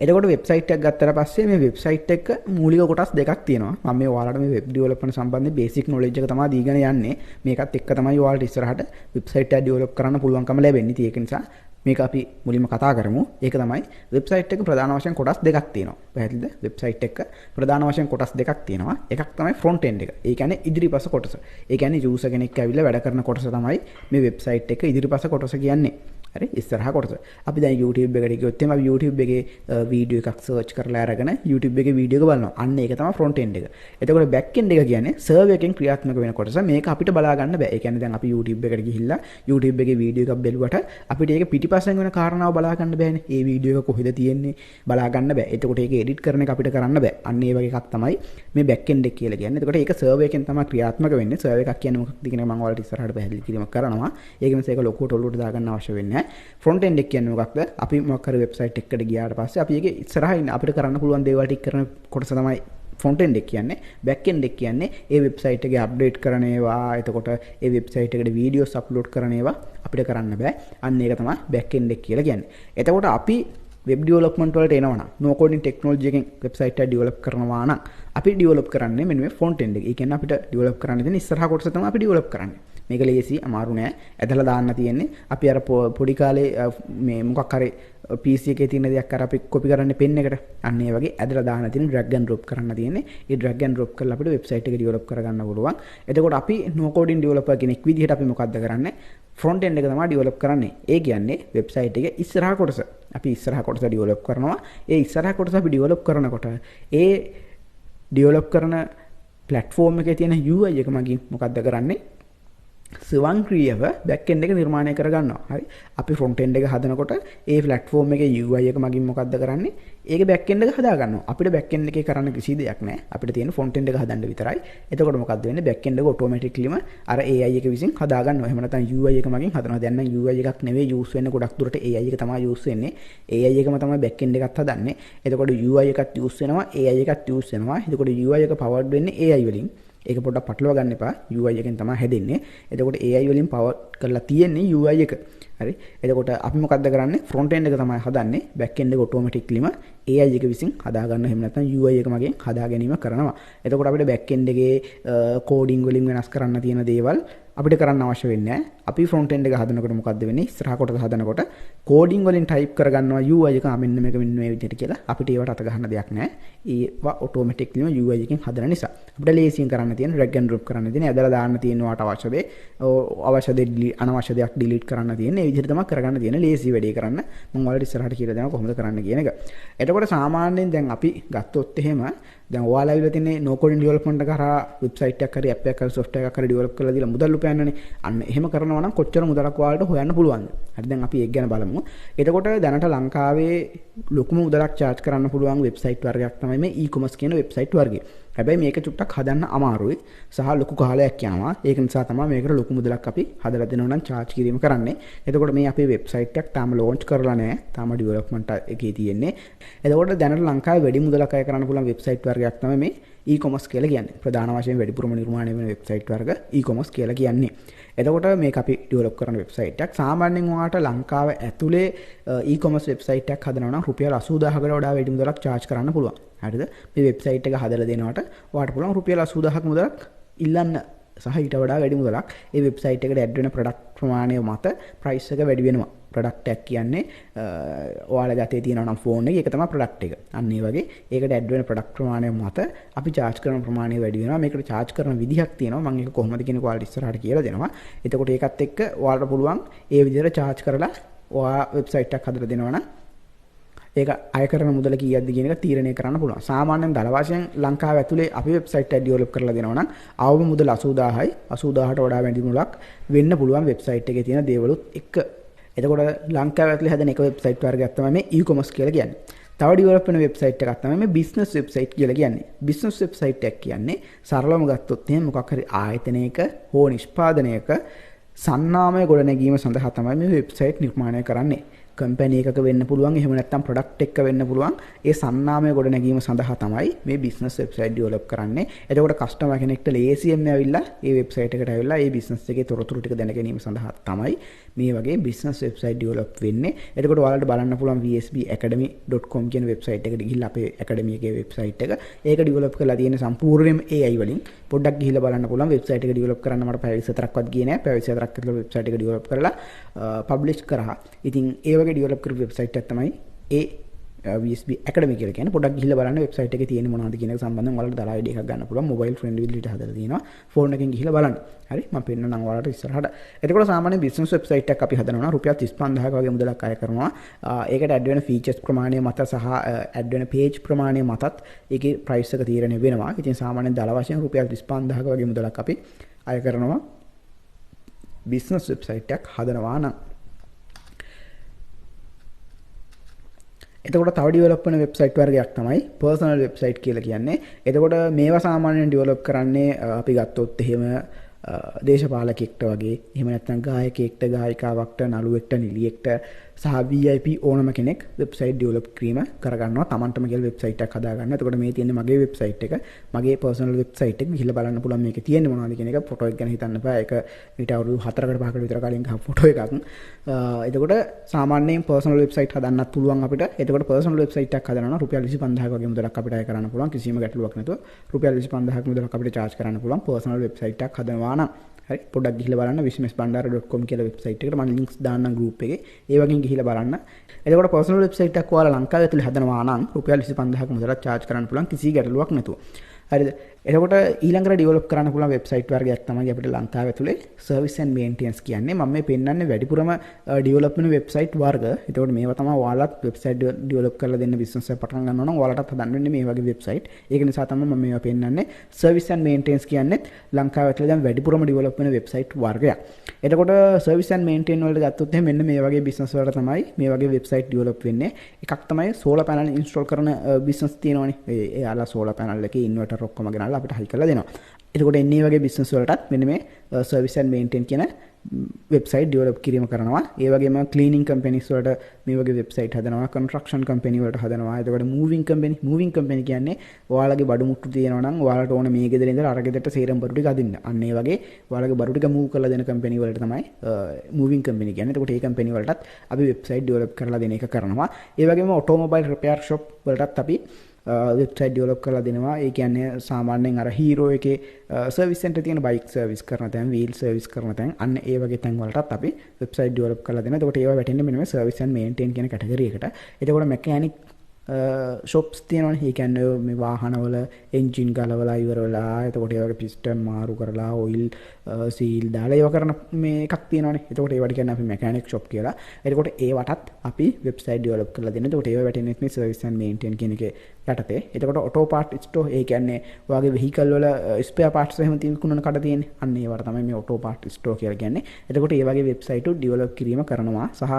එතකොට වෙබ්සයිට් එකක් ගත්තට පස්සේ මේ වෙබ්සයිට් එක මූලික කොටස් දෙකක් තියෙනවා. මම මේ ඔයාලට මේ වෙබ් ඩෙවලොප්මන්ට් සම්බන්ධයෙන් බේසික් knowledge එක තමයි දීගෙන යන්නේ. මේකත් එක්ක තමයි ඔයාලට ඉස්සරහට වෙබ්සයිට් එක ඩෙවලොප් කරන්න පුළුවන්කම ලැබෙන්නේ. ඉතින් ඒක නිසා මේක අපි මුලින්ම කතා කරමු. ඒක තමයි වෙබ්සයිට් එක ප්‍රධාන වශයෙන් කොටස් දෙකක් තියෙනවා. පැහැදිලිද? වෙබ්සයිට් එක ප්‍රධාන වශයෙන් කොටස් දෙකක් තියෙනවා. එකක් තමයි front end එක. ඒ කියන්නේ ඉදිරිපස කොටස. ඒ කියන්නේ user කෙනෙක් ඇවිල්ලා වැඩ කරන කොටස තමයි මේ වෙබ්සයිට් එක ඉදිරිපස කොටස කියන්නේ. හරි ඉස්සරහා කොටස. අපි දැන් YouTube එකට ගියොත් එහම අපි YouTube එකේ වීඩියෝ එකක් සර්ච් කරලා අරගෙන YouTube එකේ වීඩියෝ එක බලනවා. අන්න ඒක තමයි front end එක. එතකොට back end එක කියන්නේ server එකෙන් ක්‍රියාත්මක වෙන කොටස. මේක අපිට බලා ගන්න බෑ. ඒ කියන්නේ දැන් අපි YouTube එකට ගිහිල්ලා YouTube එකේ වීඩියෝ එකක් බැලුවට අපිට ඒක පිටිපස්සෙන් වෙන කාරණාව බලා ගන්න බෑනේ. ඒ වීඩියෝ එක කොහෙද තියෙන්නේ බලා ගන්න බෑ. එතකොට ඒක edit කරන එක අපිට කරන්න බෑ. අන්න ඒ වගේ එකක් තමයි මේ back end එක කියලා කියන්නේ. එතකොට ඒක server එකෙන් තමයි ක්‍රියාත්මක වෙන්නේ. server එකක් කියන්නේ මොකක්ද කියන එක මම ඔයාලට ඉස්සරහට පැහැදිලි කිරීමක් කරනවා. ඒක නිසා ඒක ලොකුවට ඔලුවට දාගන්න අවශ්‍ය වෙන්නේ නැහැ. නැහැ. ෆ්‍රොන්ට් එන්ඩ් එක කියන්නේ මොකක්ද? අපි මොකක් හරි වෙබ්සයිට් එකකට ගියාට පස්සේ අපි ඒකේ ඉස්සරහින් අපිට කරන්න පුළුවන් දේවල් ටික කරන කොටස තමයි ෆ්‍රොන්ට් එන්ඩ් එක කියන්නේ. බෑක් එන්ඩ් එක කියන්නේ ඒ වෙබ්සයිට් එකේ අප්ඩේට් කරන ඒවා, එතකොට ඒ වෙබ්සයිට් එකට වීඩියෝස් අප්ලෝඩ් කරන ඒවා අපිට කරන්න බෑ. අන්න ඒක තමයි බෑක් එන්ඩ් එක කියලා කියන්නේ. එතකොට අපි වෙබ් ඩෙවලොප්මන්ට් වලට එනවා නම් නෝ කෝඩින් ටෙක්නොලොජි එකෙන් වෙබ්සයිට් එක ඩෙවලොප් කරනවා නම් අපි ඩෙවලොප් කරන්නේ මෙන්න මේ ෆ්‍රොන්ට් එන්ඩ් එක. ඒ කියන්නේ අපිට ඩෙවලොප් කරන්න දෙන ඉස්සරහා කොටස තමයි අපි ඩෙවලොප් කරන්නේ. මේක ලේසි අමාරු නෑ. ඇදලා දාන්න තියෙන්නේ. අපි අර පොඩි කාලේ මේ මොකක් හරි PC එකේ තියෙන දෙයක් අර අපි කොපි කරන්නේ පෙන් එකට. අන්න ඒ වගේ ඇදලා දාන්න තියෙන drag and drop කරන්න තියෙන්නේ. ඒ drag and drop කරලා අපිට වෙබ්සයිට් එක ඩෙවලොප් කරගන්න පුළුවන්. එතකොට අපි no coding developer කෙනෙක් විදිහට අපි මොකද්ද කරන්නේ? ෆ්‍රොන්ට් එන්ඩ් එක තමයි ඩෙවලොප් කරන්නේ. ඒ කියන්නේ වෙබ්සයිට් එකේ ඉස්සරහා කොටස. අපි ඉස්සරහා කොටස ඩෙවලොප් කරනවා. ඒ ඉස්සරහා කොටස අපි ඩෙවලොප් කරනකොට ඒ ඩෙවලොප් කරන platform එකේ තියෙන UI එක මගින් මොකද්ද කරන්නේ? ස්වයංක්‍රීයව බෑක් එන්ඩ් එක නිර්මාණය කරගන්නවා. හරි. අපි ෆ්‍රොන්ට් එන්ඩ් එක හදනකොට ඒ platform එකේ UI එක මගින් මොකද්ද කරන්නේ? ඒකේ බෑක් එන්ඩ් එක හදා ගන්නවා. අපිට බෑක් එන්ඩ් එකේ කරන්න කිසි දෙයක් නැහැ. අපිට තියෙන ෆ්‍රොන්ට් එන්ඩ් එක හදන්න විතරයි. එතකොට මොකද්ද වෙන්නේ? බෑක් එන්ඩ් එක ඔටෝමැටික්ලිම අර AI එක විසින් හදා ගන්නවා. එහෙම නැත්නම් UI එක මගින් හදනවා. දැන් නම් UI එකක් නෙවෙයි යූස් වෙන්නේ, ගොඩක් දුරට AI එක තමයි යූස් වෙන්නේ. AI එකම තමයි බෑක් එන්ඩ් එකත් හදන්නේ. එතකොට UI එකත් යූස් වෙනවා, AI එකත් යූස් වෙනවා. එතකොට UI එක පවර්ඩ් වෙන්නේ AI වලින්. ඒක පොඩ්ඩක් පටලවා ගන්න එපා. UI එකෙන් තමයි හැදෙන්නේ. එතකොට AI වලින් පවර් කරලා තියෙන්නේ UI එක. හරි. එතකොට අපි මොකද්ද කරන්නේ? ෆ්‍රොන්ට් එන්ඩ් එක තමයි හදන්නේ. බෑක් එන්ඩ් එක ඔටෝමැටික්ලිම AI එක විසින් හදා ගන්න. එහෙම නැත්නම් UI එක මගෙන් හදා ගැනීම කරනවා. එතකොට අපිට බෑක් එන්ඩ් එකේ කෝඩින් වලින් වෙනස් කරන්න තියෙන දේවල් අපිට කරන්න අවශ්‍ය වෙන්නේ නැහැ. අපි ෆ්‍රොන්ට් එන්ඩ් එක හදනකොට මොකද්ද වෙන්නේ? ඉස්සරහා කොටස හදනකොට කෝඩින් වලින් ටයිප් කරගන්නවා UI එක මෙන්න මේක මෙන්න මේ විදිහට කියලා. අපිට ඒවට අත ගන්න දෙයක් නැහැ. ඒවා ඔටෝමැටික්ලිම UI එකෙන් හදන නිසා. අපිට ලේසියෙන් කරන්න තියෙන drag and drop කරන්න තියෙන, ඇදලා දාන්න තියෙනවාට අවශ්‍ය දේ, අවශ්‍ය දේ අනවශ්‍ය දෙයක් delete කරන්න තියෙන. ඒ විදිහට තමයි කරගන්න තියෙන. ලේසි වැඩේ කරන්න. මම ඔයාලට ඉස්සරහට කියලා දෙනවා කොහොමද කරන්න කියන එක. එතකොට සාමාන්‍යයෙන් දැන් අපි ගත්තොත් එහෙම දැන් ඔයාලා ඇවිල්ලා තින්නේ no coding development එක කරා වෙබ්සයිට් එකක් හරි ඇප් එකක් හරි software එකක් හරි develop කරලා දීලා මුදල් උපයන්නනේ. අන්න එහෙම කරනවා නම් කොච්චර මුදලක් ඔයාලට හොයන්න පුළුවන්ද? හරි දැන් අපි ඒක ගැන බලමු. එතකොට දැනට ලංකාවේ ලොකුම මුදලක් charge කරන්න පුළුවන් වෙබ්සයිට් වර්ගයක් තමයි මේ e-commerce කියන වෙබ්සයිට් වර්ගය. හැබැයි මේක චුට්ටක් හදන්න අමාරුයි සහ ලොකු කාලයක් යනවා. ඒක නිසා තමයි මේකට ලොකු මුදලක් අපි හදලා දෙනවා නම් charge කිරීම කරන්නේ. එතකොට මේ අපේ වෙබ්සයිට් එක තාම launch කරලා නැහැ. තාම development එකේ තියෙන්නේ. එතකොට දැනට ලංකාවේ වැඩි මුදලක් අය කරන්න පුළුවන් වෙබ්සයිට් වර්ගයක් තමයි මේ e-commerce කියලා කියන්නේ. ප්‍රධාන වශයෙන් වැඩිපුරම නිර්මාණය වෙන වෙබ්සයිට් වර්ග e-commerce කියලා කියන්නේ. එතකොට මේක අපි ඩෙවලොප් කරන වෙබ්සයිට් එකක්. සාමාන්‍යයෙන් ඔයාලට ලංකාව ඇතුලේ e-commerce වෙබ්සයිට් එකක් හදනවා නම් රුපියල් 80000කට වඩා වැඩි මුදලක් charge කරන්න පුළුවන්. හරිද? මේ වෙබ්සයිට් එක හදලා දෙනවට ඔයාලට පුළුවන් රුපියල් 80000ක මුදලක් ඉල්ලන්න සහ ඊට වඩා වැඩි මුදලක් ඒ වෙබ්සයිට් එකට ඇඩ් වෙන ප්‍රොඩක්ට් ප්‍රමාණය මත ප්‍රයිස් එක වැඩි වෙනවා. ප්‍රොඩක්ට් එකක් කියන්නේ ඔයාලගේ අතේ තියෙනවා නම් ෆෝන් එක, ඒක තමයි ප්‍රොඩක්ට් එක. අන්න ඒ වගේ ඒකට ඇඩ් වෙන ප්‍රොඩක්ට් ප්‍රමාණය මත අපි charge කරන ප්‍රමාණය වැඩි වෙනවා. මේකට charge කරන විදිහක් තියෙනවා. මම ඒක කොහොමද කියන එක ඔයාලට ඉස්සරහට කියලා දෙනවා. එතකොට ඒකත් එක්ක ඔයාලට පුළුවන් ඒ විදිහට charge කරලා ඔයා වෙබ්සයිට් එකක් හදලා දෙනවා නම් ඒක අය කරන මුදල කීයක්ද කියන එක තීරණය කරන්න පුළුවන්. සාමාන්‍යයෙන් දල වශයෙන් ලංකාව ඇතුලේ අපි වෙබ්සයිට් එක ඩෙවලොප් කරලා දෙනවා නම් අවම මුදල 80000යි 80000ට වඩා වැඩි මුදලක් වෙන්න පුළුවන් වෙබ්සයිට් එකේ තියෙන දේවලුත් එක්ක. එතකොට ලංකාව ඇතුලේ හදන එක වෙබ්සයිට් වර්ගයක් තමයි මේ e-commerce කියලා කියන්නේ. තව ඩෙවලොප් වෙන වෙබ්සයිට් එකක් තමයි මේ business website කියලා කියන්නේ. business website එකක් කියන්නේ සරලවම ගත්තොත් එහෙනම් මොකක් හරි ආයතනයක හෝ නිෂ්පාදනයක සන්නාමය ගොඩනැගීම සඳහා තමයි මේ වෙබ්සයිට් නිර්මාණය කරන්නේ. කම්පැනි එකක වෙන්න පුළුවන්, එහෙම නැත්නම් ප්‍රොඩක්ට් එකක වෙන්න පුළුවන්. ඒ සන්නාමය ගොඩනැගීම සඳහා තමයි මේ බිස්නස් වෙබ්සයිට් ඩෙවලොප් කරන්නේ. එතකොට කස්ටමර් කෙනෙක්ට ලේසියෙන්ම ඇවිල්ලා ඒ වෙබ්සයිට් එකට ඇවිල්ලා ඒ බිස්නස් එකේ තොරතුරු ටික දැන ගැනීම සඳහා තමයි මේ වගේ බිස්නස් වෙබ්සයිට් ඩෙවලොප් වෙන්නේ. එතකොට ඔයාලට බලන්න පුළුවන් vsbacademy.com කියන වෙබ්සයිට් එකට ගිහිල්ලා අපේ ඇකඩමි එකේ වෙබ්සයිට් එක. ඒක ඩෙවලොප් කරලා තියෙන සම්පූර්ණයෙන්ම AI වලින්. පොඩ්ඩක් ගිහිල්ලා බලන්න පුළුවන් වෙබ්සයිට් එක ඩෙවලොප් කරන්න මට පැය 24ක්වත් ගියේ නෑ. පැය 24ක් ඇතුළත වෙබ්සයිට් එක ඩෙවලොප් කරලා පබ්ලිෂ් කරා. ඉතින් ඒ වගේ ඩෙවලොප් කරපු වෙබ්සයිට් එකක් තමයි ඒ VSB Academy කියලා කියන්නේ. පොඩ්ඩක් ගිහිල්ලා බලන්න වෙබ්සයිට් එකේ තියෙන මොනවද කියන එක සම්බන්ධව ඔයාලට දලා වීඩියෝ එකක් ගන්න පුළුවන්. මොබයිල් ෆ්‍රෙන්ඩ්ලි විදිහට හදලා තියෙනවා. ෆෝන් එකෙන් ගිහිල්ලා බලන්න. හරි මම පෙන්නන්නම් ඔයාලට ඉස්සරහට. එතකොට සාමාන්‍ය බිස්නස් වෙබ්සයිට් එකක් අපි හදනවා නම් රුපියල් 35000ක වගේ මුදලක් අය කරනවා. ඒකට ඇඩ් වෙන ෆීචර්ස් ප්‍රමාණය මත සහ ඇඩ් වෙන පේජ් ප්‍රමාණය මතත් ඒකේ ප්‍රයිස් එක තීරණය වෙනවා. ඉතින් සාමාන්‍යයෙන් දල වශයෙන් රුපියල් 35000ක වගේ මුදලක් අපි අය කරනවා බිස්නස් වෙබ්සයිට් එකක් හදනවා නම්. එතකොට තව ඩෙවලොප් වෙන වෙබ්සයිට් වර්ගයක් තමයි පර්සනල් වෙබ්සයිට් කියලා කියන්නේ. එතකොට මේවා සාමාන්‍යයෙන් ඩෙවලොප් කරන්නේ අපි ගත්තොත් එහෙම දේශපාලකෙක්ට වගේ එහෙම නැත්නම් ගායකයෙක්ට ගායිකාවක්ට නළුවෙක්ට නිලියෙක්ට සහ VIP ඕනම කෙනෙක් වෙබ්සයිට් ඩෙවලොප් කිරීම කරගන්නවා තමන්ටම කියලා වෙබ්සයිට් එකක් හදාගන්න. එතකොට මේ තියෙන්නේ මගේ වෙබ්සයිට් එක. මගේ පර්සනල් වෙබ්සයිට් එක ගිහිල්ලා බලන්න පුළුවන් මේකේ තියෙන්නේ මොනවද කියන එක. ෆොටෝ එක ගැන හිතන්න එපා. ඒක ඊට අවුරුදු 4කට 5කට විතර කලින් ගහපු ෆොටෝ එකක්. එතකොට සාමාන්‍යයෙන් පර්සනල් වෙබ්සයිට් හදන්නත් පුළුවන් අපිට. එතකොට පර්සනල් වෙබ්සයිට් එකක් හදනවා නම් රුපියල් 25000ක වගේ මුදලක් අපිට අය කරන්න පුළුවන්. කිසිම ගැටලුවක් නැතුව රුපියල් 25000ක මුදලක් අපිට charge කරන්න පුළුවන් පර්සනල් වෙබ්සයිට් එකක් හදනවා නම්. හරි පොඩ්ඩක් ගිහිල්ලා බලන්න vismesbandara.com කියලා වෙබ්සයිට් එකට මම ලින්ක්ස් දාන්නම් group එකේ. ඒ වගේ ගිහිල්ලා බලන්න. එතකොට පර්සනල් වෙබ්සයිට් එකක් ඔයාලා ලංකාවේ ඇතුලේ හදනවා නම් රුපියල් 25000ක මුදලක් charge කරන්න පුළුවන් කිසි ගැටලුවක් නැතුව. හරිද? එතකොට ඊළඟට ඩෙවලොප් කරන්න පුළුවන් වෙබ්සයිට් වර්ගයක් තමයි අපිට ලංකාවේ ඇතුලේ සර්විස් ඇන්ඩ් මේන්ටෙනන්ස් කියන්නේ. මම මේ පෙන්නන්නේ වැඩිපුරම ඩෙවලොප් වෙන වෙබ්සයිට් වර්ග. එතකොට මේවා තමයි ඔයාලත් වෙබ්සයිට් ඩෙවලොප් කරලා දෙන්න බිස්නස් එක පටන් ගන්නවා නම් ඔයාලටත් හදන්න වෙන්නේ මේ වගේ වෙබ්සයිට්. ඒක නිසා තමයි මම මේවා පෙන්නන්නේ. සර්විස් ඇන්ඩ් මේන්ටෙනන්ස් කියන්නේ ලංකාවේ ඇතුලේ දැන් වැඩිපුරම ඩෙවලොප් වෙන වෙබ්සයිට් වර්ගයක්. එතකොට සර්විස් ඇන්ඩ් මේන්ටෙන් වලට ගත්තොත් එහෙනම් මෙන්න මේ වගේ බිස්නස් වලට තමයි මේ වගේ වෙබ්සයිට් ඩෙවලොප් වෙන්නේ. එකක් තමයි සෝලාර් පැනල් ඉන්ස්ටෝල් කරන බිස්නස් තියෙනවනේ. එයාලා සෝලාර් පැනල් එකේ ඉන්වර්ටර් ඔක්කොම ගෙනල්ලා අපිට හයි කරලා දෙනවා. එතකොට එන්නේ වගේ බිස්නස් වලටත් මෙන්න මේ සර්විස් ඇන්ඩ් මේන්ටෙන් කියන වෙබ්සයිට් ඩෙවලොප් කිරීම කරනවා. ඒ වගේම ක්ලීනින් කම්පැනිස් වලට මේ වගේ වෙබ්සයිට් හදනවා, කන්ස්ට්‍රක්ෂන් කම්පැනි වලට හදනවා. එතකොට මූවින් කම්පැනි කියන්නේ ඔයාලගේ බඩු මුට්ටු තියෙනවා නම් ඔයාලට ඕන මේ ගෙදර ඉඳලා අර ගෙදරට සේරම බඩු ටික අදින්න. අන්න ඒ වගේ ඔයාලගේ බඩු ටික මූව් කරලා දෙන කම්පැනි වලට තමයි මූවින් කම්පැනි කියන්නේ. එතකොට මේ කම්පැනි වලටත් අපි වෙබ්සයිට් ඩෙවලොප් කරලා දෙන එක කරනවා. ඒ වගේම ඔටෝමොබයිල් රිපෙයාර් ෂොප් වලටත් අපි වෙබ්සයිට් ඩෙවලොප් කරලා දෙනවා. ඒ කියන්නේ සාමාන්‍යයෙන් අර හීරෝ එකේ සර්විස් සෙන්ටර් තියෙන බයික් සර්විස් කරන තැන්, වීල් සර්විස් කරන තැන්, අන්න ඒ වගේ තැන් වලටත් අපි වෙබ්සයිට් ඩෙවලොප් කරලා දෙනවා. එතකොට ඒවා වැටෙන්නේ මෙන්න මේ සර්විස් ඇන්ඩ් මේන්ටේන් කියන කැටගරි එකට. එතකොට මෙකැනික් ෂොප්ස් තියෙනවනේ. ඒ කියන්නේ මේ වාහනවල එන්ජින් ගලවලා ඉවර වෙලා එතකොට ඒ වගේ පිස්ටන් මාරු කරලා ඔයිල් සීල් දාලා ඒව කරන මේ එකක් තියෙනවනේ. එතකොට ඒවට කියන්නේ අපි මෙකැනික් ෂොප් කියලා. එතකොට ඒවටත් අපි වෙබ්සයිට් ඩෙවලොප් කරලා දෙනවා. එතකොට ඒව වැටෙන්නේ මේ සර්විස් ඇන්ඩ් මේන්ටේන් කියන එකේ යටතේ. එතකොට ඔටෝ පාර්ට් ස්ටෝර් ඒ කියන්නේ ඔයාගේ වෙහිකල් වල ස්පෙයා පාර්ට්ස් එහෙම තියුණන කඩ තියෙන්නේ. අන්න ඒවට තමයි මේ ඔටෝ පාර්ට් ස්ටෝර් කියලා කියන්නේ. එතකොට ඒ වගේ වෙබ්සයිට් ඩෙවලොප් කිරීම කරනවා. සහ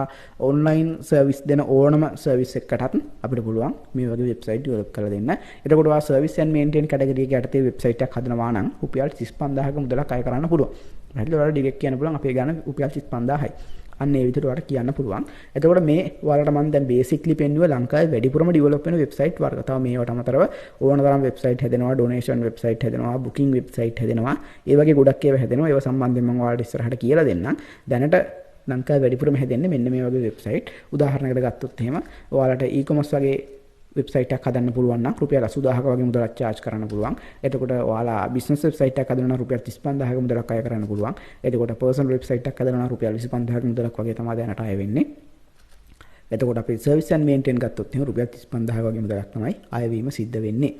ඔන්ලයින් සර්විස් දෙන ඕනම සර්විස් එකකටත් අපිට පුළුවන් මේ වගේ වෙබ්සයිට් ඩෙවලොප් කරලා දෙන්න. එතකොට ඔයා සර්විස් ඇන්ඩ් මේන්ටේන් කැටගරි එකේ යටතේ වෙබ්සයිට් එකක් හදනවා නම් රුපියල් 35000ක මුදලක් අය කරන්න පුළුවන්. හරිද? ඔයාලා ඩිරෙක්ට් කියන්න පුළුවන් අපේ ගාන රුපියල් 35000යි. අන්න ඒ විදිහට ඔයාලට කියන්න පුළුවන්. එතකොට මේ ඔයාලට මම දැන් බේසික්ලි පෙන්නුවේ ලංකාවේ වැඩිපුරම ඩෙවලොප් වෙන වෙබ්සයිට් වර්ග. තව මේවට අමතරව ඕන තරම් වෙබ්සයිට් හැදෙනවා, ඩොනේෂන් වෙබ්සයිට් හැදෙනවා, බුකින් වෙබ්සයිට් හැදෙනවා. ඒ වගේ ගොඩක් ඒවා හැදෙනවා. ඒවා සම්බන්ධයෙන් මම ඔයාලට ඉස්සරහට කියලා දෙන්නම්. දැනට ලංකාවේ වැඩිපුරම හැදෙන්නේ මෙන්න මේ වගේ වෙබ්සයිට්. උදාහරණයකට ගත්තොත් එහෙම ඔයාලට e-commerce වගේ වෙබ්සයිට් එකක් හදන්න පුළුවන් නම් රුපියල් 80000ක වගේ මුදලක් charge කරන්න පුළුවන්. එතකොට ඔයාලා බිස්නස් වෙබ්සයිට් එකක් හදනවා නම් රුපියල් 35000ක මුදලක් අය කරන්න පුළුවන්. එතකොට පර්සනල් වෙබ්සයිට් එකක් හදනවා නම් රුපියල් 25000ක මුදලක් වගේ තමයි දැනට අය වෙන්නේ. එතකොට අපි සර්විස් ඇන්ඩ් මේන්ටේන් ගත්තොත් එහෙනම් රුපියල් 35000ක වගේ මුදලක් තමයි අය වීම සිද්ධ වෙන්නේ.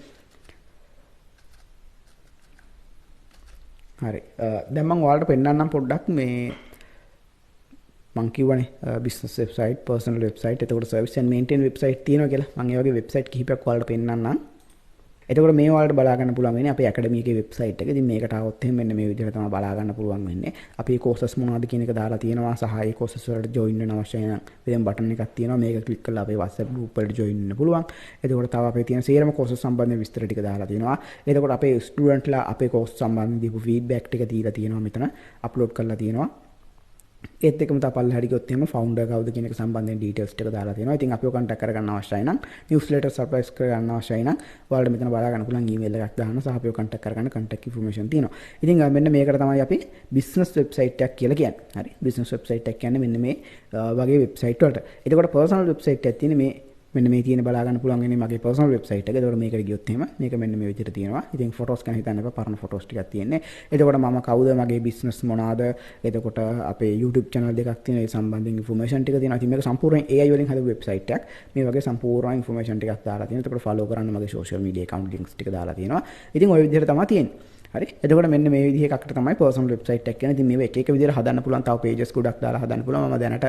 හරි. දැන් මම ඔයාලට පෙන්නන්නම් පොඩ්ඩක් මේ මං කියවනේ බිස්නස් වෙබ්සයිට්, පර්සනල් වෙබ්සයිට්, එතකොට සර්විස් ඇන්ඩ් මේන්ටේන් වෙබ්සයිට් තියෙනවා කියලා. මම ඒ වගේ වෙබ්සයිට් කිහිපයක් ඔයාලට පෙන්නන්නම්. එතකොට මේ ඔයාලට බලා ගන්න පුළුවන් වෙන්නේ අපේ ඇකඩමි එකේ වෙබ්සයිට් එක. ඉතින් මේකට આવොත් එහෙනම් මෙන්න මේ විදිහට තමයි බලා ගන්න පුළුවන් වෙන්නේ. අපි කෝසස් මොනවද කියන එක දාලා තියෙනවා. සහ ඒ කෝසස් වලට ජොයින් වෙන්න අවශ්‍ය නම් වෙන බටන් එකක් තියෙනවා. මේක ක්ලික් කරලා අපේ WhatsApp group වලට ජොයින් වෙන්න පුළුවන්. එතකොට තව අපේ තියෙන සේරම කෝසස් සම්බන්ධ විස්තර ටික දාලා තියෙනවා. එතකොට අපේ ස්ටුඩන්ට්ලා අපේ කෝස් සම්බන්ධ දීපු ෆීඩ්බැක් ටික දීලා තියෙනවා මෙතන අප්ලෝඩ් කරලා තියෙනවා. ඒත් එකම තපල්ලා ගියොත් එහෙම ෆවුන්ඩර් කවුද කියන එක සම්බන්ධයෙන් ඩීටේල්ස් ටික දාලා තියෙනවා. ඉතින් අපිව කන්ටැක්ට් කරගන්න අවශ්‍යයි නම් නිවුස්ලෙටර් සබ්ස්ක්‍රයිබ් කරගන්න අවශ්‍යයි නම් ඔයාලට මෙතන බලා ගන්න පුළුවන් ඊමේල් එකක් දාන්න සහ අපිව කන්ටැක්ට් කරගන්න කන්ටැක්ට් ඉන්ෆර්මේෂන් තියෙනවා. ඉතින් මෙන්න මේකට තමයි අපි බිස්නස් වෙබ්සයිට් එකක් කියලා කියන්නේ. හරි. බිස්නස් වෙබ්සයිට් එකක් කියන්නේ මෙන්න මේ වගේ වෙබ්සයිට් වලට. එතකොට පර්සනල් වෙබ්සයිට් එකක් තියෙන්නේ මේ මෙන්න මේ තියෙන බලා ගන්න පුළුවන් වෙන්නේ මගේ පර්සනල් වෙබ්සයිට් එක. ඒතකොට මේකට ගියොත් එහෙම මේක මෙන්න මේ විදිහට තියෙනවා. ඉතින් ෆොටෝස් ගැන හිතන්න එපා. පරණ ෆොටෝස් ටිකක් තියෙන්නේ. එතකොට මම කවුද, මගේ බිස්නස් මොනවාද, එතකොට අපේ YouTube channel දෙකක් තියෙනවා. ඒ සම්බන්ධයෙන් ඉන්ෆර්මේෂන් ටික තියෙනවා. ඉතින් මේක සම්පූර්ණයෙන් AI වලින් හදපු වෙබ්සයිට් එකක්. මේ වගේ සම්පූර්ණ ඉන්ෆර්මේෂන් ටිකක් දාලා තියෙනවා. එතකොට ෆලෝ කරන්න මගේ social media account links ටික දාලා තියෙනවා. ඉතින් ওই විදිහට තමයි තියෙන්නේ. හරි. එතකොට මෙන්න මේ විදිහ එකකට තමයි පර්සනල් වෙබ්සයිට් එකක් කියන්නේ. ඉතින් මේව එක එක විදිහට හදන්න පුළුවන්. තව pages ගොඩක් දාලා හදන්න පුළුවන්. මම දැනට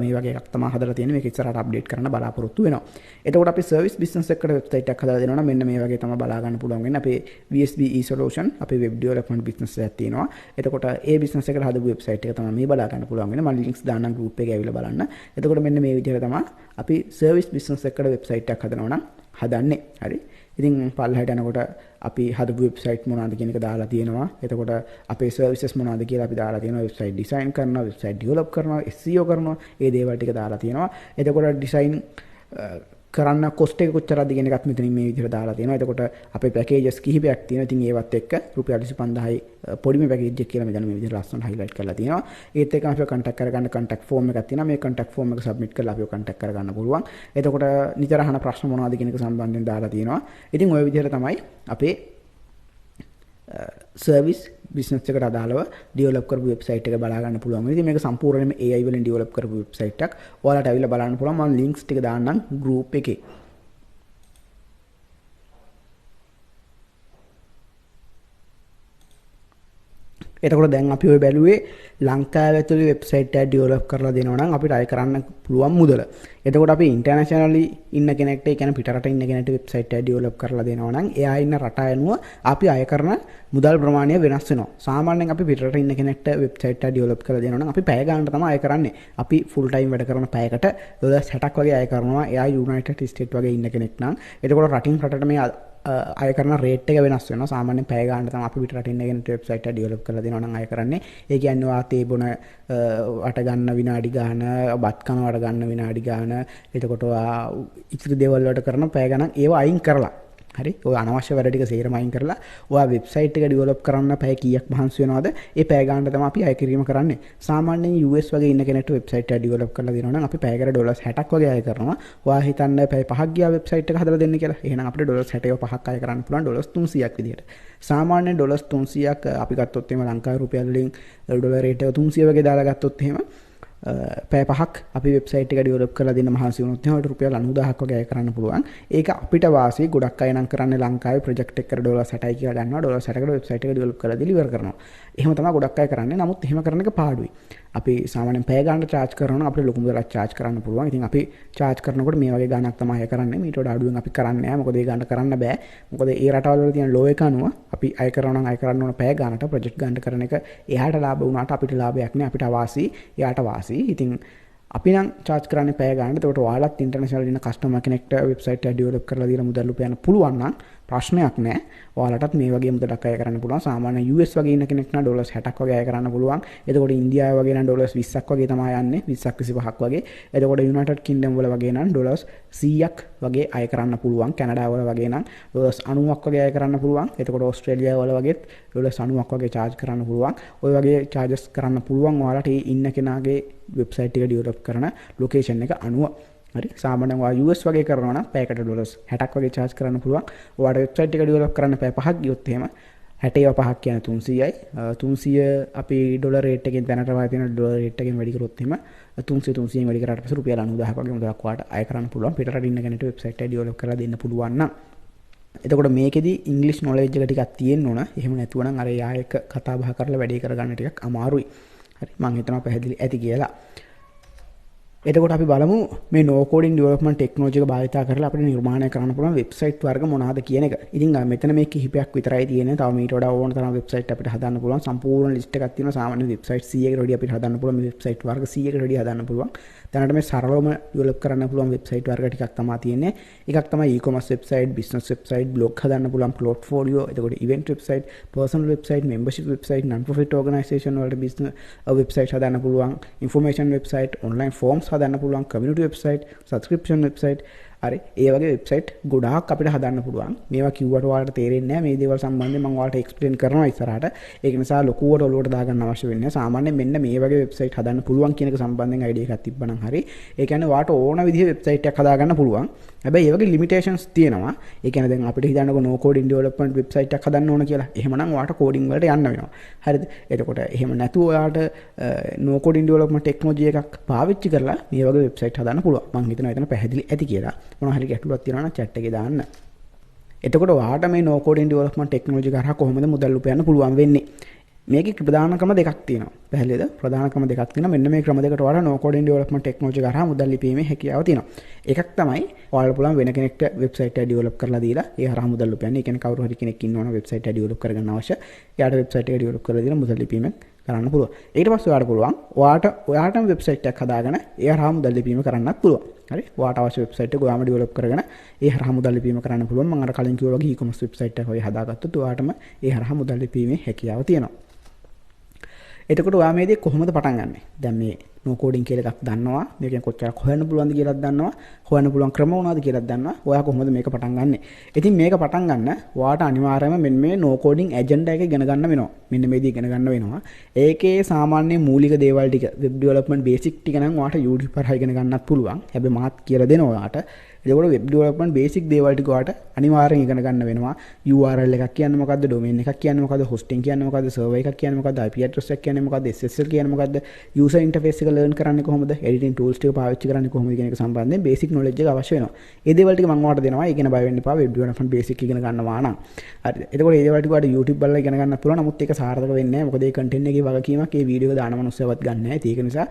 මේ වගේ එකක් තමයි හදලා තියෙන්නේ. මේක ඉස්සරහට අප්ඩේට් කරන්න බලාපොරොත්තු වෙනවා. එතකොට අපි සර්විස් බිස්නස් එකකට වෙබ්සයිට් එකක් හදලා දෙනවා නම් මෙන්න මේ වගේ තමයි බලා ගන්න පුළුවන් වෙන්නේ. අපේ VSB e-solution අපේ web development business එකක් තියෙනවා. එතකොට ඒ business එකට හදපු වෙබ්සයිට් එක තමයි මේ බලා ගන්න පුළුවන් වෙන්නේ. මම links දාන්නම් group එකේ ඇවිල්ලා බලන්න. එතකොට මෙන්න මේ විදිහට තමයි අපි සර්විස් බිස්නස් එකකට වෙබ්සයිට් එකක් හදනවා නම් හදන්නේ. හරි. ඉතින් පල්ලෙහාට යනකොට අපි හදපු වෙබ්සයිට් මොනවද කියන එක දාලා තියෙනවා. එතකොට අපේ සර්විසස් මොනවද කියලා අපි දාලා තියෙනවා. වෙබ්සයිට් ඩිසයින් කරනවා, වෙබ්සයිට් ඩෙවලොප් කරනවා, SEO කරනවා. ඒ දේවල් ටික දාලා තියෙනවා. එතකොට ඩිසයින් කරන්න කොස්ට් එක කොච්චරද කියන එකත් මෙතනින් මේ විදිහට දාලා තියෙනවා. එතකොට අපේ පැකේජස් කිහිපයක් තියෙනවා. ඉතින් ඒවත් එක්ක රුපියල් 25000යි පොඩිම පැකේජ් එක කියලා මෙතන මේ විදිහට ලස්සනට හයිලයිට් කරලා තියෙනවා. ඒත් එක්ක අපිව කන්ටැක්ට් කරගන්න කන්ටැක්ට් ෆෝම් එකක් තියෙනවා. මේ කන්ටැක්ට් ෆෝම් එක සබ්මිට් කරලා අපිව කන්ටැක්ට් කරගන්න පුළුවන්. එතකොට නිතර අහන ප්‍රශ්න මොනවද කියන එක සම්බන්ධයෙන් දාලා තියෙනවා. ඉතින් ওই විදිහට තමයි අපේ සර්විස් බිස්නස් එකට අදාළව ඩෙවලොප් කරපු වෙබ්සයිට් එක බලා ගන්න පුළුවන්. ඉතින් මේක සම්පූර්ණයෙන්ම AI වලින් ඩෙවලොප් කරපු වෙබ්සයිට් එකක්. ඔයාලට අවිල්ලා බලන්න පුළුවන්. මම ලින්ක්ස් ටික දාන්නම් ගෲප් එකේ. එතකොට දැන් අපි ඔය බැලුවේ ලංකාවේ ඇතුළේ වෙබ්සයිට් එකක් ඩෙවලොප් කරලා දෙනවා නම් අපිට අය කරන්න පුළුවන් මුදල. එතකොට අපි ඉන්ටර්නැෂනලි ඉන්න කෙනෙක්ට, ඒ කියන්නේ පිටරට ඉන්න කෙනෙක්ට වෙබ්සයිට් එකක් ඩෙවලොප් කරලා දෙනවා නම් එයා ඉන්න රට අනුව අපි අය කරන මුදල් ප්‍රමාණය වෙනස් වෙනවා. සාමාන්‍යයෙන් අපි පිටරට ඉන්න කෙනෙක්ට වෙබ්සයිට් එකක් ඩෙවලොප් කරලා දෙනවා නම් අපි පැය ගානකට තමයි අය කරන්නේ. අපි ෆුල් ටයිම් වැඩ කරන පැයකට $60ක් වගේ අය කරනවා. එයා යුනයිටඩ් ස්ටේට් වගේ ඉන්න කෙනෙක් නම්. එතකොට රටින් රටට මේ අය කරන රේට් එක වෙනස් වෙනවා. සාමාන්‍යයෙන් පැය ගානකට තමයි අපි පිටරට ඉන්න කෙනෙක්ට වෙබ්සයිට් එකක් ඩෙවලොප් කරලා දෙනවා නම් අය කරන්නේ. ඒ කියන්නේ ඔයා තේ බොන වට ගන්න විනාඩි ගාන, බත් කන වට ගන්න විනාඩි ගාන, එතකොට ඔයා ඉතිරි දේවල් වලට කරන පැය ගණන් ඒව අයින් කරලා, හරි, ඔය අනවශ්‍ය වැඩ ටික සේරම අයින් කරලා ඔයා වෙබ්සයිට් එක ඩෙවලොප් කරන්න පැය කීයක් මහන්සි වෙනවද? ඒ පැය ගානට තමයි අපි අය කිරීම කරන්නේ. සාමාන්‍යයෙන් US වගේ ඉන්න කෙනෙක්ට වෙබ්සයිට් එක ඩෙවලොප් කරලා දෙනවා නම් අපි පැයකට $60ක් වගේ අය කරනවා. ඔයා හිතන්න පැය 5ක් ගියා වෙබ්සයිට් එක හදලා දෙන්න කියලා. එහෙනම් අපිට $65ක් අය කරන්න පුළුවන් $300ක් විදියට. සාමාන්‍යයෙන් $300ක් අපි ගත්තොත් එහෙම ලංකාවේ රුපියල් වලින් ඩොලර් රේට් එක 300 වගේ දාලා ගත්තොත් එහෙම පැය 5ක් අපි වෙබ්සයිට් එක ඩෙවලොප් කරලා දෙන්න මහන්සි වුණොත් එහෙනම් රුපියල් 90000ක් වගේ අය කරන්න පුළුවන්. ඒක අපිට වාසි. ගොඩක් අය නම් කරන්නේ ලංකාවේ ප්‍රොජෙක්ට් එකකට $60යි කියලා ගන්නවා. $60කට වෙබ්සයිට් එක ඩෙවලොප් කරලා ඩෙලිවර් කරනවා. එහෙම තමයි ගොඩක් අය කරන්නේ. නමුත් එහෙම කරන එක පාඩුයි. අපි සාමාන්‍යයෙන් පැය ගානකට charge කරනවා නම් අපිට ලොකු මුදලක් charge කරන්න පුළුවන්. ඉතින් අපි charge කරනකොට මේ වගේ ගාණක් තමයි අය කරන්නේ. මීට වඩා අඩුවෙන් අපි කරන්නේ නැහැ. මොකද ඒ ගාණට කරන්න බෑ. මොකද ඒ රටවල් වල තියෙන law එක අනුව අපි අය කරනවා නම් අය කරන්න ඕන පැය ගානට ප්‍රොජෙක්ට් ගානට කරන එක එයාට ලාභ වුණාට අපිට ලාභයක් නෑ. අපිට අවාසි, එයාට වාසි. ඉතින් අපි නම් charge කරන්නේ පැය ගානට. ඒකට ඔයාලත් ඉන්ටර්නැෂනල් ඉන්න කස්ටමර් කෙනෙක්ට වෙබ්සයිට් එක ඩෙවලොප් කරලා දීලා මුදල් උපයන්න පුළුවන් නම් ප්‍රශ්නයක් නැහැ. ඔයාලටත් මේ වගේ මුදලක් අය කරන්න පුළුවන්. සාමාන්‍ය US වගේ ඉන්න කෙනෙක් නම් $60ක් වගේ අය කරන්න පුළුවන්. එතකොට ඉන්දියාව වගේ නම් $20ක් වගේ තමයි යන්නේ. 20ක් 25ක් වගේ. එතකොට යුනයිටඩ් කින්ග්ඩම් වල වගේ නම් $100ක් වගේ අය කරන්න පුළුවන්. කැනඩා වල වගේ නම් $90ක් වගේ අය කරන්න පුළුවන්. එතකොට ඕස්ට්‍රේලියාව වල වගේත් $90ක් වගේ charge කරන්න පුළුවන්. ওই වගේ charges කරන්න පුළුවන් ඔයාලට ඒ ඉන්න කෙනාගේ වෙබ්සයිට් එක ඩෙවලොප් කරන ලොකේෂන් එක අනුව. හරි, සාමාන්‍යයෙන් ඔයා US වගේ කරනවා නම් පැයකට $60ක් වගේ charge කරන්න පුළුවන්. ඔයාට වෙබ්සයිට් එක ඩෙවලොප් කරන්න පැය 5ක් ගියොත් එහෙම 65ක් කියන 300යි. 300 අපි ඩොලර් රේට් එකෙන් දැනට වගේ තියෙන ඩොලර් රේට් එකෙන් වැඩි කරොත් එහෙම 300න් වැඩි කරාට පස්සේ රුපියල් 90000ක් වගේ මුදලක් ඔයාට අය කරන්න පුළුවන්. පිටරට ඉන්න කෙනෙක්ට වෙබ්සයිට් එක ඩෙවලොප් කරලා දෙන්න පුළුවන් නම්. එතකොට මේකෙදි ඉංග්‍රීසි නොලෙජ් එක ටිකක් තියෙන්න ඕන. එහෙම නැතුව නම් අර යා එක කතා බහ කරලා වැඩේ කරගන්න ටිකක් අමාරුයි. හරි, මම හිතනවා පැහැදිලි ඇති කියලා. එතකොට අපි බලමු මේ no coding development technology එක භාවිත කරලා අපිට නිර්මාණය කරන්න පුළුවන් වෙබ්සයිට් වර්ග මොනවාද කියන එක. ඉතින් මෙතන මේ කිහිපයක් විතරයි තියෙන්නේ. තව මීට වඩා ඕන තරම් වෙබ්සයිට් අපිට හදන්න පුළුවන්. සම්පූර්ණ ලිස්ට් එකක් තියෙනවා. සාමාන්‍ය වෙබ්සයිට් 100කට වැඩි අපිට හදන්න පුළුවන්. මේ වෙබ්සයිට් වර්ග 100කට වැඩි හදන්න පුළුවන්. දැනට මේ සරලවම ඩෙවලොප් කරන්න පුළුවන් වෙබ්සයිට් වර්ග ටිකක් තමයි තියෙන්නේ. එකක් තමයි e-commerce website, business website, blog හදන්න පුළුවන්, portfolio, එතකොට event website, personal website, membership website, non-profit organization වලට business වෙබ්සයිට් හදන්න පුළුවන්, information වෙබ්සයිට්, online forms හදන්න පුළුවන්, community වෙබ්සයිට්, subscription වෙබ්සයිට්. හරි, ඒ වගේ වෙබ්සයිට් ගොඩාක් අපිට හදන්න පුළුවන්. මේවා කිව්වට ඔයාලට තේරෙන්නේ නැහැ. මේ දේවල් සම්බන්ධයෙන් මම ඔයාලට එක්ස්ප්ලেইন කරනවා ඉස්සරහට. ඒක නිසා ලොකුවට ඔලුවට දාගන්න අවශ්‍ය වෙන්නේ නැහැ. සාමාන්‍යයෙන් මෙන්න මේ වගේ වෙබ්සයිට් හදන්න පුළුවන් කියන එක සම්බන්ධයෙන් අයිඩියා එකක් තිබ්බනම් හරි. ඒ කියන්නේ ඔයාලට ඕන විදිහේ වෙබ්සයිට් එකක් හදාගන්න පුළුවන්. හැබැයි ඒ වගේ ලිමිටේෂන්ස් තියෙනවා. ඒ කියන්නේ දැන් අපිට හිතන්නකො no coding development වෙබ්සයිට් එකක් හදන්න ඕන කියලා. එහෙමනම් ඔයාලට කෝඩින් වලට යන්න වෙනවා. හරිද? එතකොට එහෙම නැතුව ඔයාලට no coding development technology එකක් පාවිච්චි කරලා මේ වගේ වෙබ්සයිට් හදන්න පුළුවන්. මම හිතනවා එතන පැහැදිලි ඇති කියලා. මොනවා හරි ගැටලුවක් තියෙනවා නම් chat එකේ දාන්න. එතකොට ඔයාලට මේ no coding development technology කරා කොහොමද මුදල් උපයන්න පුළුවන් වෙන්නේ? මේකේ ප්‍රධාන ක්‍රම දෙකක් තියෙනවා. පැහැදිලිද? ප්‍රධාන ක්‍රම දෙකක් තියෙනවා. මෙන්න මේ ක්‍රම දෙකට ඔයාලා no coding development technology කරා මුදල් ලිපීමේ හැකියාව තියෙනවා. එකක් තමයි ඔයාලට පුළුවන් වෙන කෙනෙක්ට වෙබ්සයිට් එක ඩෙවලොප් කරලා දීලා ඒ හරහා මුදල් උපයන්න. ඒ කියන්නේ කවුරු හරි කෙනෙක් ඉන්නවනම් වෙබ්සයිට් එක ඩෙවලොප් කරගන්න අවශ්‍ය. එයාට වෙබ්සයිට් එක ඩෙවලොප් කරලා දීලා මුදල් ලිපීමෙන් කරන්න පුළුවන්. ඊට පස්සේ ඔයාලට පුළුවන් ඔයාටම වෙබ්සයිට් එකක් හදාගෙන ඒ හරහා මුදල් ලිපීම කරන්නත් පුළුවන්. හරි. ඔයාට අවශ්‍ය වෙබ්සයිට් එක ඔයාම ඩෙවලොප් කරගෙන ඒ හරහා මුදල් ලිපීම කරන්න පුළුවන්. මම අර කලින් කිව්වා වගේ e-commerce වෙබ්සයිට් එකක් ඔය හදාගත්තොත් ඔයාටම ඒ හරහා මුදල් ලිපීමේ හැකියාව තියෙනවා. එතකොට ඔයා මේ දේ කොහොමද පටන් ගන්නෙ? දැන් මේ no coding කියලා එකක් දන්නවා. මේකෙන් කොච්චරක් හොයන්න පුළුවන්ද කියලාත් දන්නවා. හොයන්න පුළුවන් ක්‍රම මොනවද කියලාත් දන්නවා. ඔයා කොහොමද මේක පටන් ගන්නෙ? ඉතින් මේක පටන් ගන්න ඔයාට අනිවාර්යයෙන්ම මෙන්න මේ no coding agenda එක ඉගෙන ගන්න වෙනවා. මෙන්න මේ දේ ඉගෙන ගන්න වෙනවා. ඒකේ සාමාන්‍ය මූලික දේවල් ටික web development basic ටික නම් ඔයාට YouTube හරහා ඉගෙන ගන්නත් පුළුවන්. හැබැයි මාත් කියලා දෙනවා ඔයාට. එතකොට web development basic දේවල් ටික ඔයාට අනිවාර්යෙන් ඉගෙන ගන්න වෙනවා. URL එකක් කියන්නේ මොකද්ද? domain එකක් කියන්නේ මොකද්ද? hosting කියන්නේ මොකද්ද? server එකක් කියන්නේ මොකද්ද? IP address එකක් කියන්නේ මොකද්ද? SSL කියන්නේ මොකද්ද? user interface එක learn කරන්නේ කොහොමද? editing tools ටික පාවිච්චි කරන්නේ කොහොමද කියන එක සම්බන්ධයෙන් basic knowledge එක අවශ්‍ය වෙනවා. ඒ දේවල් ටික මම ඔයාලට දෙනවා. ඒක ගැන බය වෙන්න එපා. web development basic ඉගෙන ගන්නවා නම්. හරිද? එතකොට මේ දේවල් ටික ඔයාලට YouTube බලලා ඉගෙන ගන්නත් පුළුවන්. නමුත් ඒක සාර්ථක වෙන්නේ නැහැ. මොකද මේ content එකේ වගකීමක් මේ වීඩියෝ එක දාන මනුස්සයවත් ගන්න නැහැ. ඒක නිසා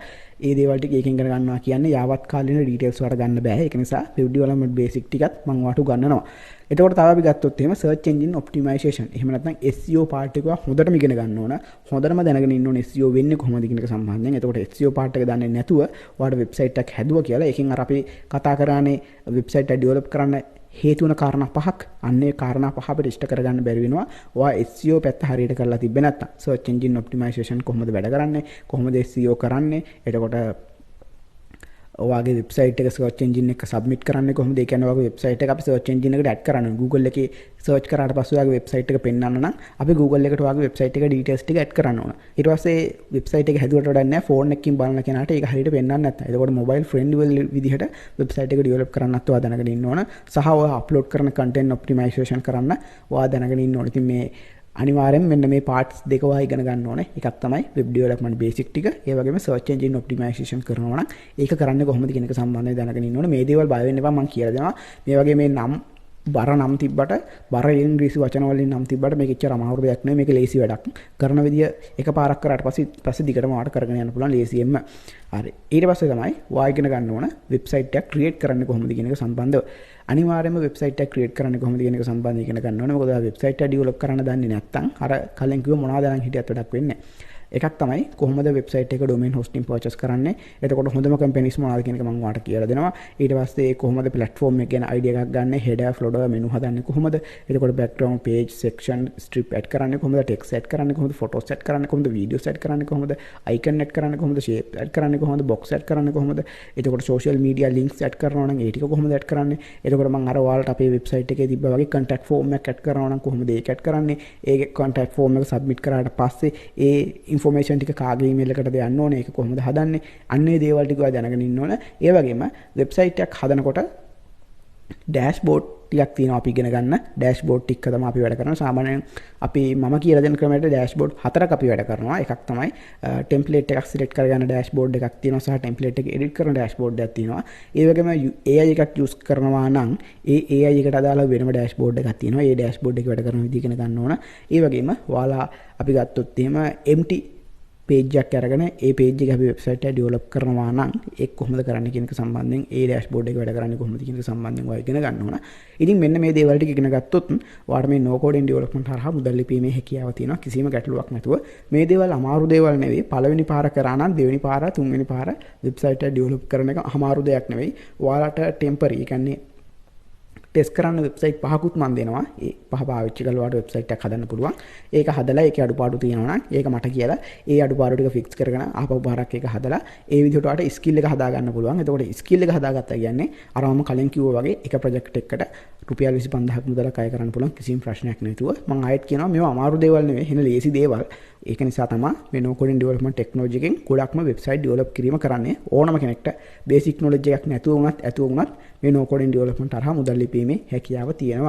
ඒ දේවල් ටික එකෙන් ඉගෙන ගන්නවා කියන්නේ යාවත් කාලින details වලට ගන්න බෑ. ඒක නිසා web development basic ටිකත් මම ඔයාලට උගන්වනවා. එතකොට තව අපි ගත්තොත් එහෙම search engine optimization. එහෙම නැත්නම් SEO part එක හොඳටම ඉගෙන ගන්න ඕන. හොඳටම දැනගෙන ඉන්න ඕන SEO වෙන්නේ කොහොමද කියන එක සම්බන්ධයෙන්. එතකොට SEO part එක දන්නේ නැතුව ඔයාලට website එකක් හැදුවා කියලා ඒකෙන් අර අපි කතා කරානේ website එක develop කරන්න හේතු වෙන කාරණා පහක්. අන්නේ කාරණා පහ අපිට ඉෂ්ට කරගන්න බැරි වෙනවා. ඔයා SEO පැත්ත හරියට කරලා තිබ්බේ නැත්නම්. search engine optimization කොහොමද වැඩ කරන්නේ? කොහොමද SEO කරන්නේ? එතකොට ඔයාගේ වෙබ්සයිට් එක search engine එක submit කරන්නේ කොහොමද? ඒ කියන්නේ ඔයාගේ වෙබ්සයිට් එක අපි search engine එකට add කරන්න ඕනේ. Google එකේ search කරාට පස්සේ ඔයාගේ වෙබ්සයිට් එක පෙන්වන්න නම් අපි Google එකට ඔයාගේ වෙබ්සයිට් එක details ටික add කරන්න ඕන. ඊට පස්සේ වෙබ්සයිට් එක හැදුවට වඩා නැහැ ෆෝන් එකකින් බලන කෙනාට ඒක හරියට පෙන්වන්න නැත්නම්. එතකොට mobile friendly විදිහට වෙබ්සයිට් එක develop කරන්නත් ඔයා දැනගෙන ඉන්න ඕන. සහ ඔයා upload කරන content optimization කරන්න ඔයා දැනගෙන ඉන්න ඕන. ඉතින් මේ අනිවාර්යෙන් මෙන්න මේ parts දෙක ඔයා ඉගෙන ගන්න ඕනේ. එකක් තමයි web development basic ටික. ඒ වගේම search engine optimization කරනවා නම් ඒක කරන්නේ කොහොමද කියන එක සම්බන්ධව දැනගෙන ඉන්න ඕනේ. මේ දේවල් බය වෙන්න එපා මම කියලා දෙනවා. මේ වගේ මේ බර නම් තිබ්බට බර ඉංග්‍රීසි වචන වලින් නම් තිබ්බට මේක එච්චර අමාරු දෙයක් නෙවෙයි. මේක ලේසි වැඩක්. කරන විදිය එකපාරක් කරාට පස්සේ දිගටම වාට කරගෙන යන්න පුළුවන් ලේසියෙන්ම. හරි. ඊට පස්සේ තමයි ඔයා ඉගෙන ගන්න ඕන වෙබ්සයිට් එකක් ක්‍රියේට් කරන්නේ කොහොමද කියන එක සම්බන්ධව. අනිවාර්යයෙන්ම වෙබ්සයිට් එකක් ක්‍රියේට් කරන්නේ කොහොමද කියන එක සම්බන්ධව ඉගෙන ගන්න ඕනේ. මොකද ඔයා වෙබ්සයිට් එක ඩෙවලොප් කරන්න දන්නේ නැත්නම් අර කලින් කිව්ව මොනවද නම් හිටියත් වැඩක් වෙන්නේ නැහැ. එකක් තමයි කොහොමද වෙබ්සයිට් එක domain hosting purchase කරන්නේ. එතකොට හොඳම companies මොනවද කියන එක මම ඔයාලට කියලා දෙනවා. ඊට පස්සේ කොහොමද platform එක ගැන idea එකක් ගන්න, header, footer, menu හදන්නේ කොහොමද? එතකොට background page, section, strip add කරන්නේ කොහොමද? text add කරන්නේ කොහොමද? photos add කරන්නේ කොහොමද? videos add කරන්නේ කොහොමද? icon add කරන්නේ කොහොමද? shape add කරන්නේ කොහොමද? box add කරන්නේ කොහොමද? එතකොට social media links add කරනවා නම් ඒ ටික කොහොමද add කරන්නේ? එතකොට මම අර ඔයාලට අපේ website එකේ තිබ්බා වගේ contact form එකක් add කරනවා නම් කොහොමද ඒක add කරන්නේ? ඒ contact form එක submit කරාට පස්සේ ඒ information ටික කාගේ email එකටද යන්න ඕනේ, ඒක කොහොමද හදන්නේ, අන්නේ දේවල් ටික ඔයා දැනගෙන ඉන්න ඕන. ඒ වගේම වෙබ්සයිට් එකක් හදනකොට ඩෑෂ්බෝඩ් ටිකක් තියෙනවා අපි ඉගෙන ගන්න. ඩෑෂ්බෝඩ් ටික තමයි අපි වැඩ කරනවා. සාමාන්‍යයෙන් අපි මම කියලා දෙන ක්‍රමයට ඩෑෂ්බෝඩ් හතරක් අපි වැඩ කරනවා. එකක් තමයි ටෙම්ප්ලේට් එකක් සිලෙක්ට් කරගන්න ඩෑෂ්බෝඩ් එකක් තියෙනවා සහ ටෙම්ප්ලේට් එක එඩිට් කරන ඩෑෂ්බෝඩ් එකක් තියෙනවා. ඒ වගේම AI එකක් යූස් කරනවා නම් ඒ AI එකට අදාළ වෙනම ඩෑෂ්බෝඩ් එකක් තියෙනවා. ඒ ඩෑෂ්බෝඩ් එක වැඩ කරන විදිහ ඉගෙන ගන්න ඕන. ඒ වගේම ඔයාලා අපි ගත්තොත් එහෙම empty page එකක් අරගෙන ඒ page එක අපි website එක develop කරනවා නම් ඒක කොහොමද කරන්නේ කියන එක සම්බන්ධයෙන් ඒ dashboard එක වැඩ කරන්නේ කොහොමද කියන එක සම්බන්ධයෙන් ඔයා ඉගෙන ගන්න ඕන. ඉතින් මෙන්න මේ දේවල් ටික ඉගෙන ගත්තොත් ඔයාට මේ no coding development හරහා මුදල් ලිපීමේ හැකියාව තියෙනවා කිසිම ගැටලුවක් නැතුව. මේ දේවල් අමාරු දේවල් නෙවෙයි. පළවෙනි පාර කරා නම් දෙවෙනි පාර තුන්වෙනි පාර website එක develop කරන එක අමාරු දෙයක් නෙවෙයි. ඔයාලට temporary ඒ කියන්නේ ටෙස්ට් කරන්න වෙබ්සයිට් පහකුත් මම දෙනවා. ඒ පහ පාවිච්චි කරලා ඔයාලට වෙබ්සයිට් එකක් හදන්න පුළුවන්. ඒක හදලා ඒකේ අඩුපාඩු තියෙනවා නම් ඒක මට කියලා ඒ අඩුපාඩු ටික ෆික්ස් කරගෙන ආපහු පාරක් ඒක හදලා ඒ විදිහට ඔයාලට ස්කිල් එක හදා ගන්න පුළුවන්. එතකොට ස්කිල් එක හදාගත්තා කියන්නේ අර මම කලින් කිව්වා වගේ එක ප්‍රොජෙක්ට් එකකට රුපියල් 25000ක් මුදලක් අය කරන්න පුළුවන් කිසිම ප්‍රශ්නයක් නැතුව. මම ආයෙත් කියනවා මේවා අමාරු දේවල් නෙවෙයි. එන ලේසි දේවල්. ඒක නිසා තමයි මේ no coding development technology එකෙන් ගොඩක්ම වෙබ්සයිට් ඩෙවලොප් කිරීම කරන්නේ. ඕනම කෙනෙක්ට බේසික් knowledge එකක් නැතුව වුණත් ඇතුව වුණත් මේ no coding development හරහා මුදල් ලිපීමේ හැකියාව තියෙනවා.